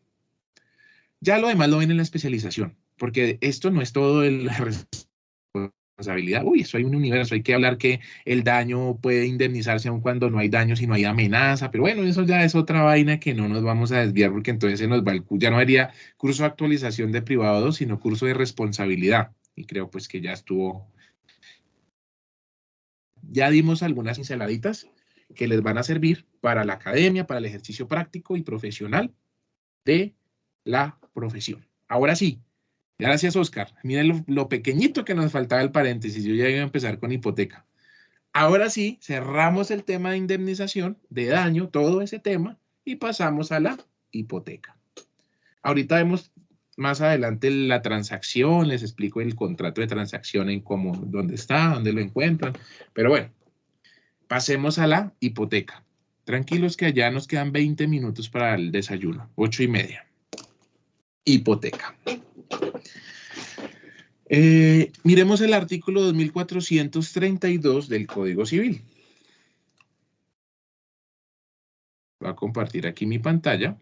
Ya lo demás lo ven en la especialización, porque esto no es todo la responsabilidad. Uy, eso hay un universo, hay que hablar que el daño puede indemnizarse aun cuando no hay daño, si no hay amenaza, pero bueno, eso ya es otra vaina que no nos vamos a desviar porque entonces se nos va ya no haría curso de actualización de privado 2, sino curso de responsabilidad. Y creo pues que ya estuvo. Ya dimos algunas pinceladitas que les van a servir para la academia, para el ejercicio práctico y profesional de la profesión. Ahora sí, gracias Oscar. Miren lo pequeñito que nos faltaba el paréntesis, yo ya iba a empezar con hipoteca. Ahora sí, cerramos el tema de indemnización, de daño, todo ese tema, y pasamos a la hipoteca. Ahorita vemos más adelante la transacción, les explico el contrato de transacción en cómo, dónde está, dónde lo encuentran, pero bueno. Pasemos a la hipoteca. Tranquilos que allá nos quedan 20 minutos para el desayuno, 8:30. Hipoteca. Miremos el artículo 2432 del Código Civil. Voy a compartir aquí mi pantalla.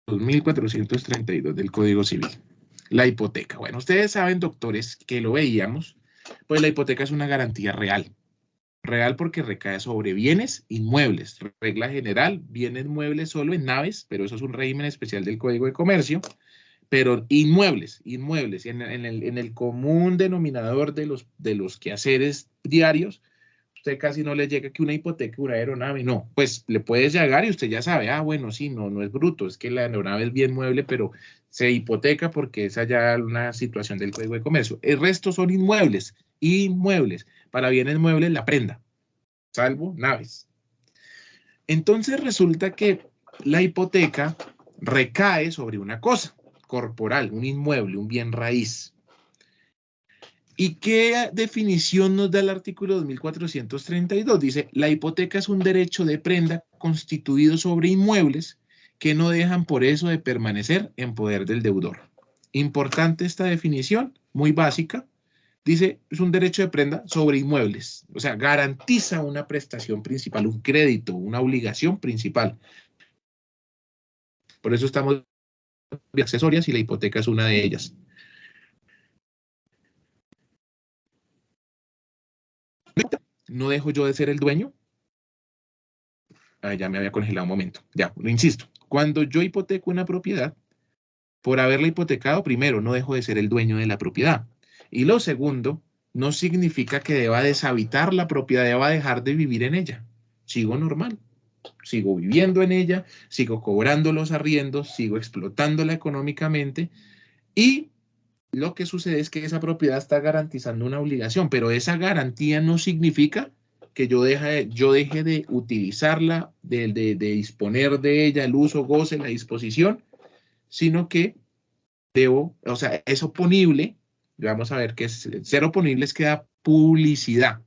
(2432) del Código Civil. La hipoteca. Bueno, ustedes saben, doctores, que lo veíamos, pues la hipoteca es una garantía real. Real porque recae sobre bienes inmuebles. Regla general, bienes muebles solo en naves, pero eso es un régimen especial del Código de Comercio. Pero inmuebles, en el común denominador de los quehaceres diarios, usted casi no le llega que una hipoteca, una aeronave, no, pues le puedes llegar y usted ya sabe, bueno, sí, no es bruto, es que la aeronave es bien mueble, pero se hipoteca porque es allá una situación del Código de Comercio. El resto son inmuebles, para bienes muebles la prenda, salvo naves. Entonces resulta que la hipoteca recae sobre una cosa corporal, un inmueble, un bien raíz. ¿Y qué definición nos da el artículo 2432? Dice, la hipoteca es un derecho de prenda constituido sobre inmuebles que no dejan por eso de permanecer en poder del deudor. Importante esta definición, muy básica. Dice, es un derecho de prenda sobre inmuebles. O sea, garantiza una prestación principal, un crédito, una obligación principal. Por eso estamos de accesorias y la hipoteca es una de ellas. ¿No dejo yo de ser el dueño? Ya me había congelado un momento. Ya, lo insisto. Cuando yo hipoteco una propiedad, por haberla hipotecado, primero, no dejo de ser el dueño de la propiedad. Y lo segundo, no significa que deba deshabitar la propiedad, deba dejar de vivir en ella. Sigo normal. Sigo viviendo en ella, sigo cobrando los arriendos, sigo explotándola económicamente y lo que sucede es que esa propiedad está garantizando una obligación, pero esa garantía no significa que yo deje de utilizarla, de disponer de ella, el uso, goce, la disposición, sino que es oponible, vamos a ver que ser oponible es que da publicidad.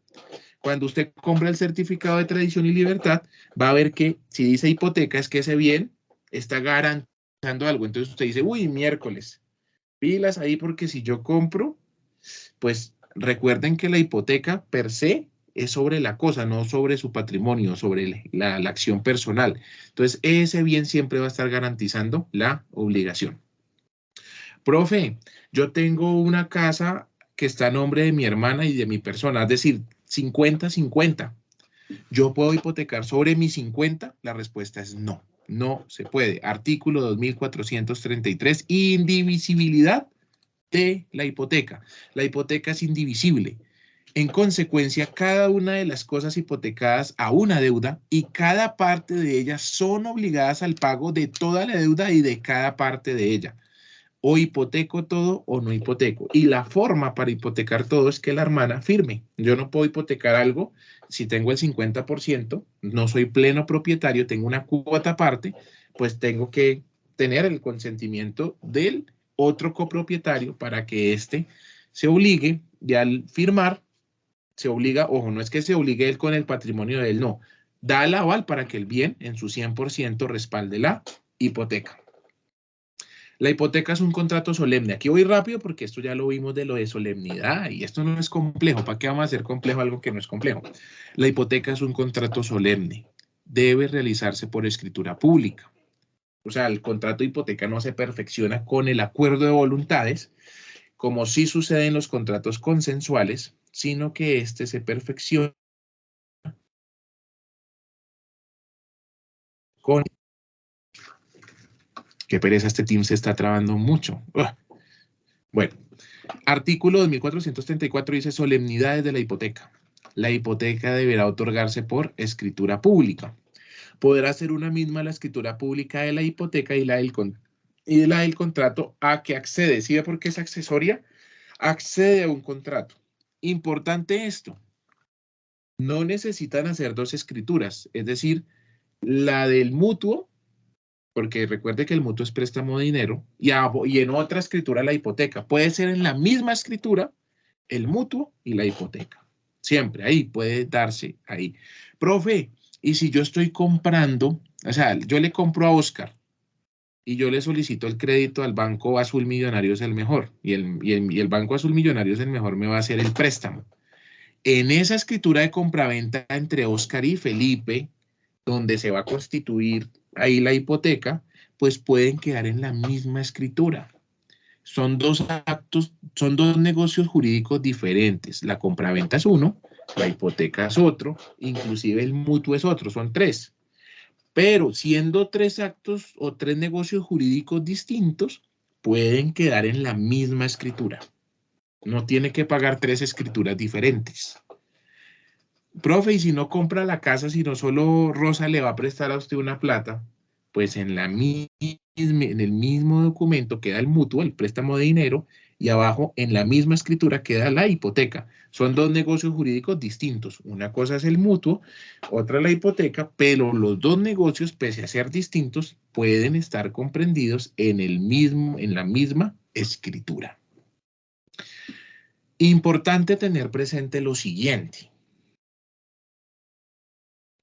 Cuando usted compra el certificado de tradición y libertad, va a ver que si dice hipoteca es que ese bien está garantizando algo. Entonces usted dice, uy, miércoles, Pilas ahí porque si yo compro, pues recuerden que la hipoteca per se es sobre la cosa, no sobre su patrimonio, sobre la acción personal. Entonces, ese bien siempre va a estar garantizando la obligación. Profe, yo tengo una casa que está a nombre de mi hermana y de mi persona, es decir, 50-50. ¿Yo puedo hipotecar sobre mis 50? La respuesta es no, no se puede. Artículo 2433, indivisibilidad de la hipoteca. La hipoteca es indivisible. En consecuencia, cada una de las cosas hipotecadas a una deuda y cada parte de ellas son obligadas al pago de toda la deuda y de cada parte de ella. O hipoteco todo o no hipoteco. Y la forma para hipotecar todo es que la hermana firme. Yo no puedo hipotecar algo si tengo el 50%, no soy pleno propietario, tengo una cuota aparte, pues tengo que tener el consentimiento del otro copropietario para que éste se obligue, y al firmar se obliga, ojo, no es que se obligue él con el patrimonio de él, no, da el aval para que el bien en su 100% respalde la hipoteca. La hipoteca es un contrato solemne. Aquí voy rápido porque esto ya lo vimos de lo de solemnidad y esto no es complejo. ¿Para qué vamos a hacer complejo algo que no es complejo? La hipoteca es un contrato solemne. Debe realizarse por escritura pública. O sea, el contrato de hipoteca no se perfecciona con el acuerdo de voluntades, como sí sucede en los contratos consensuales, sino que este se perfecciona con... Qué pereza, este team se está trabando mucho. Bueno, artículo 2434 dice solemnidades de la hipoteca. La hipoteca deberá otorgarse por escritura pública. Podrá ser una misma la escritura pública de la hipoteca y la del contrato a que accede. ¿Sí ve por qué es accesoria? Accede a un contrato. Importante esto. No necesitan hacer dos escrituras, es decir, la del mutuo, porque recuerde que el mutuo es préstamo de dinero, y en otra escritura la hipoteca. Puede ser en la misma escritura el mutuo y la hipoteca. Siempre, ahí puede darse, ahí. Profe, y si yo estoy comprando, o sea, yo le compro a Oscar y yo le solicito el crédito al Banco Azul Millonario es el mejor, y el Banco Azul Millonario es el mejor, me va a hacer el préstamo. En esa escritura de compraventa entre Oscar y Felipe, donde se va a constituir ahí la hipoteca, pues pueden quedar en la misma escritura. Son dos actos, son dos negocios jurídicos diferentes. La compraventa es uno, la hipoteca es otro, inclusive el mutuo es otro, son tres. Pero siendo tres actos o tres negocios jurídicos distintos, pueden quedar en la misma escritura. No tiene que pagar tres escrituras diferentes. Profe, y si no compra la casa, sino solo Rosa le va a prestar a usted una plata, pues en el mismo documento queda el mutuo, el préstamo de dinero, y abajo en la misma escritura queda la hipoteca. Son dos negocios jurídicos distintos. Una cosa es el mutuo, otra la hipoteca, pero los dos negocios, pese a ser distintos, pueden estar comprendidos en la misma escritura. Importante tener presente lo siguiente.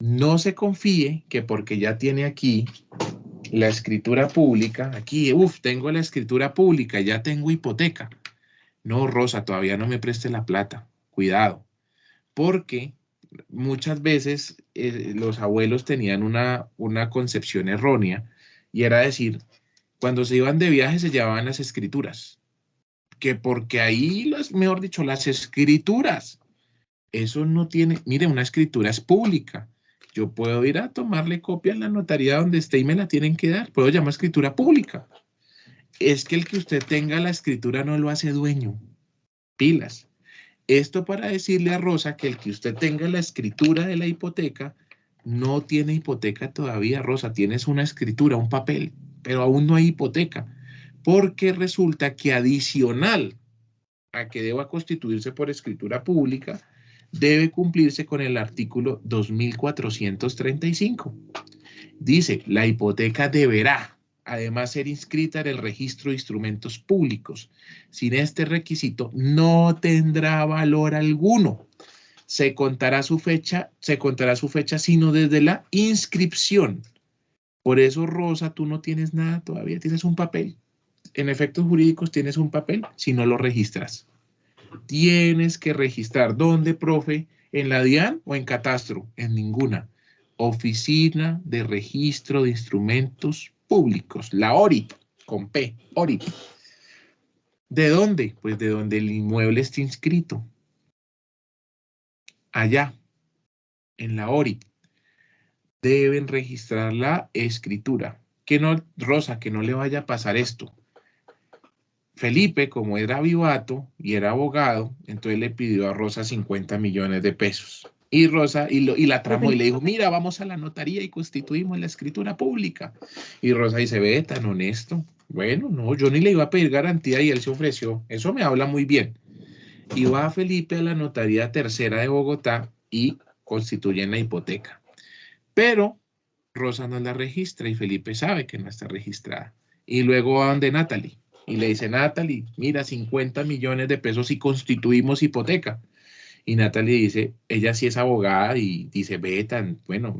No se confíe que porque ya tiene aquí la escritura pública, aquí, tengo la escritura pública, ya tengo hipoteca. No, Rosa, todavía no me preste la plata. Cuidado, porque muchas veces los abuelos tenían una concepción errónea y era decir, cuando se iban de viaje se llevaban las escrituras, que porque ahí, mejor dicho, las escrituras, eso no tiene, mire, una escritura es pública. Yo puedo ir a tomarle copia en la notaría donde esté y me la tienen que dar. Puedo llamar escritura pública. Es que el que usted tenga la escritura no lo hace dueño. Pilas. Esto para decirle a Rosa que el que usted tenga la escritura de la hipoteca no tiene hipoteca todavía, Rosa. Tienes una escritura, un papel, pero aún no hay hipoteca. Porque resulta que adicional a que deba constituirse por escritura pública, debe cumplirse con el artículo 2435. Dice, la hipoteca deberá, además, ser inscrita en el registro de instrumentos públicos. Sin este requisito, no tendrá valor alguno. Se contará su fecha sino desde la inscripción. Por eso, Rosa, tú no tienes nada todavía, tienes un papel. en efectos jurídicos tienes un papel si no lo registras. Tienes que registrar. ¿Dónde, profe? ¿En la DIAN o en Catastro? En ninguna. Oficina de Registro de Instrumentos Públicos, la ORIP, con P, ORIP. ¿De dónde? Pues de donde el inmueble esté inscrito. Allá, en la ORIP. Deben registrar la escritura. Que no, Rosa, que no le vaya a pasar esto. Felipe, como era vivato y era abogado, entonces le pidió a Rosa 50 millones de pesos. Y Rosa, y la tramó y le dijo, mira, vamos a la notaría y constituimos la escritura pública. Y Rosa dice, ve, tan honesto. Bueno, no, yo ni le iba a pedir garantía y él se ofreció. Eso me habla muy bien. Y va Felipe a la notaría tercera de Bogotá y constituyen la hipoteca. Pero Rosa no la registra y Felipe sabe que no está registrada. Y luego va donde Natalie y le dice, Natalie, mira, 50 millones de pesos y constituimos hipoteca. Y Natalie dice, ella sí es abogada y dice, ve, tan, bueno,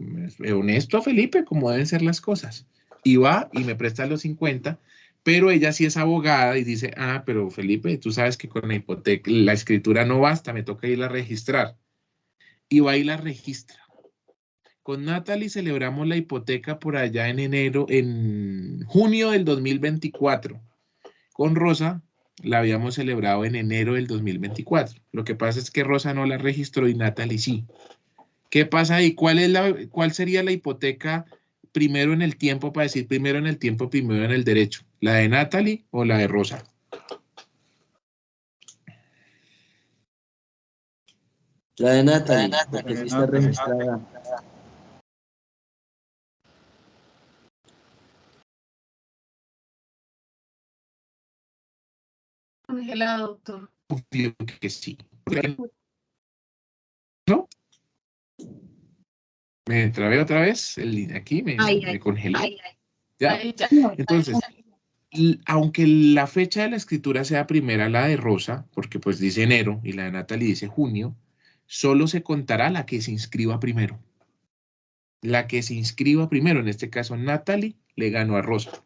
honesto Felipe, como deben ser las cosas. Y va y me presta los 50, pero ella sí es abogada y dice, ah, pero Felipe, tú sabes que con la hipoteca, la escritura no basta, me toca irla a registrar. Y va y la registra. Con Natalie celebramos la hipoteca por allá en junio del 2024. Con Rosa la habíamos celebrado en enero del 2024. Lo que pasa es que Rosa no la registró y Natalie sí. ¿Qué pasa ahí? ¿Cuál sería la hipoteca primero en el tiempo, para decir primero en el tiempo, primero en el derecho? ¿La de Natalie o la de Rosa? La de Natalie, porque sí está Natalie. registrada. Ángela, doctor. Obvio que sí. ¿No? Me trabé otra vez, aquí me congelé. ¿Ya? Ahí ya. Entonces, aunque la fecha de la escritura sea primera la de Rosa, porque pues dice enero y la de Natalie dice junio, solo se contará la que se inscriba primero. La que se inscriba primero, en este caso Natalie le ganó a Rosa.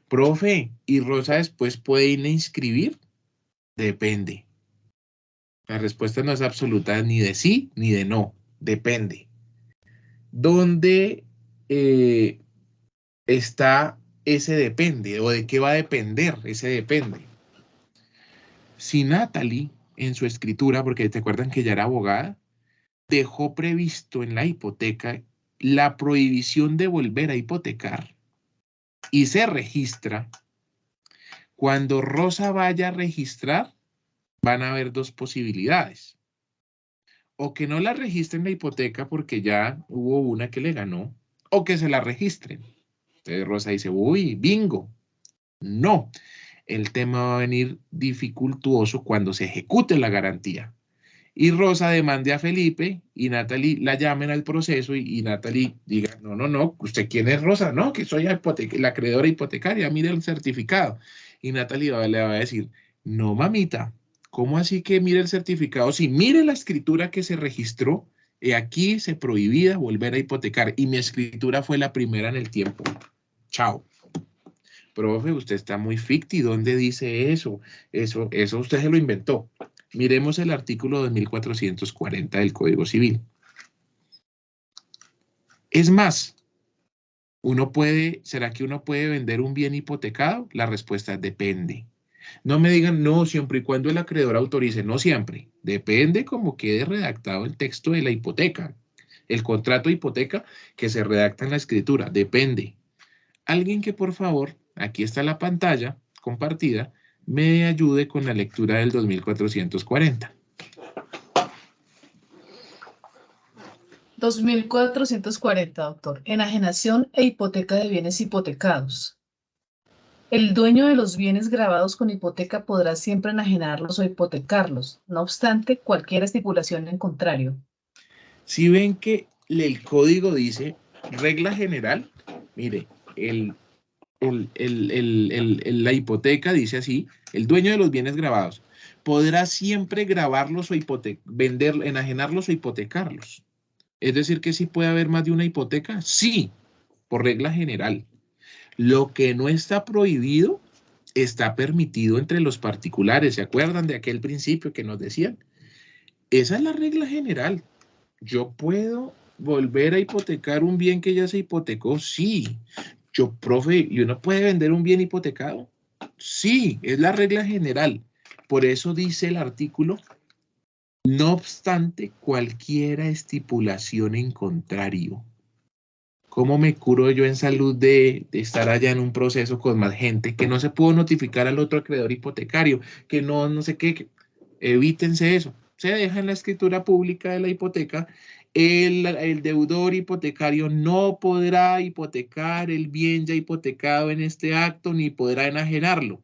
Profe, ¿y Rosa después puede ir a inscribir? Depende. La respuesta no es absoluta ni de sí ni de no. Depende. ¿Dónde está ese depende? ¿O de qué va a depender ese depende? Si Natalie, en su escritura, porque te acuerdan que ella era abogada, dejó previsto en la hipoteca la prohibición de volver a hipotecar y se registra, cuando Rosa vaya a registrar, van a haber dos posibilidades. O que no la registren la hipoteca porque ya hubo una que le ganó, o que se la registren. Entonces Rosa dice, uy, bingo. No, el tema va a venir dificultuoso cuando se ejecute la garantía. Y Rosa demande a Felipe y Natalie la llamen al proceso y Natalie diga, no, ¿usted quién es Rosa? No, que soy la acreedora hipotecaria, mire el certificado. Y Natalie le va a decir, no, mamita, ¿cómo así que mire el certificado? Si mire la escritura que se registró, aquí se prohibía volver a hipotecar y mi escritura fue la primera en el tiempo. Chao. Profe, usted está muy ficti, ¿dónde dice eso? Eso usted se lo inventó. Miremos el artículo 2440 del Código Civil. Es más, ¿será que uno puede vender un bien hipotecado? La respuesta es depende. No me digan, no, siempre y cuando el acreedor autorice, no siempre. Depende cómo quede redactado el texto de la hipoteca. El contrato de hipoteca que se redacta en la escritura, depende. Alguien que por favor, aquí está la pantalla compartida, me ayude con la lectura del 2440. 2440, doctor. Enajenación e hipoteca de bienes hipotecados. El dueño de los bienes grabados con hipoteca podrá siempre enajenarlos o hipotecarlos, no obstante cualquier estipulación en contrario. Si ven que el código dice regla general, mire, la hipoteca dice así, el dueño de los bienes grabados podrá siempre grabarlos o enajenarlos o hipotecarlos. Es decir, que sí puede haber más de una hipoteca, sí, por regla general. Lo que no está prohibido está permitido entre los particulares. ¿Se acuerdan de aquel principio que nos decían? Esa es la regla general. ¿Yo puedo volver a hipotecar un bien que ya se hipotecó? Sí. Yo, profe, ¿y uno puede vender un bien hipotecado? Sí, es la regla general. Por eso dice el artículo, no obstante cualquiera estipulación en contrario. ¿Cómo me curo yo en salud de estar allá en un proceso con más gente, que no se pudo notificar al otro acreedor hipotecario, que no sé qué? Evítense eso. Se deja en la escritura pública de la hipoteca, el deudor hipotecario no podrá hipotecar el bien ya hipotecado en este acto, ni podrá enajenarlo.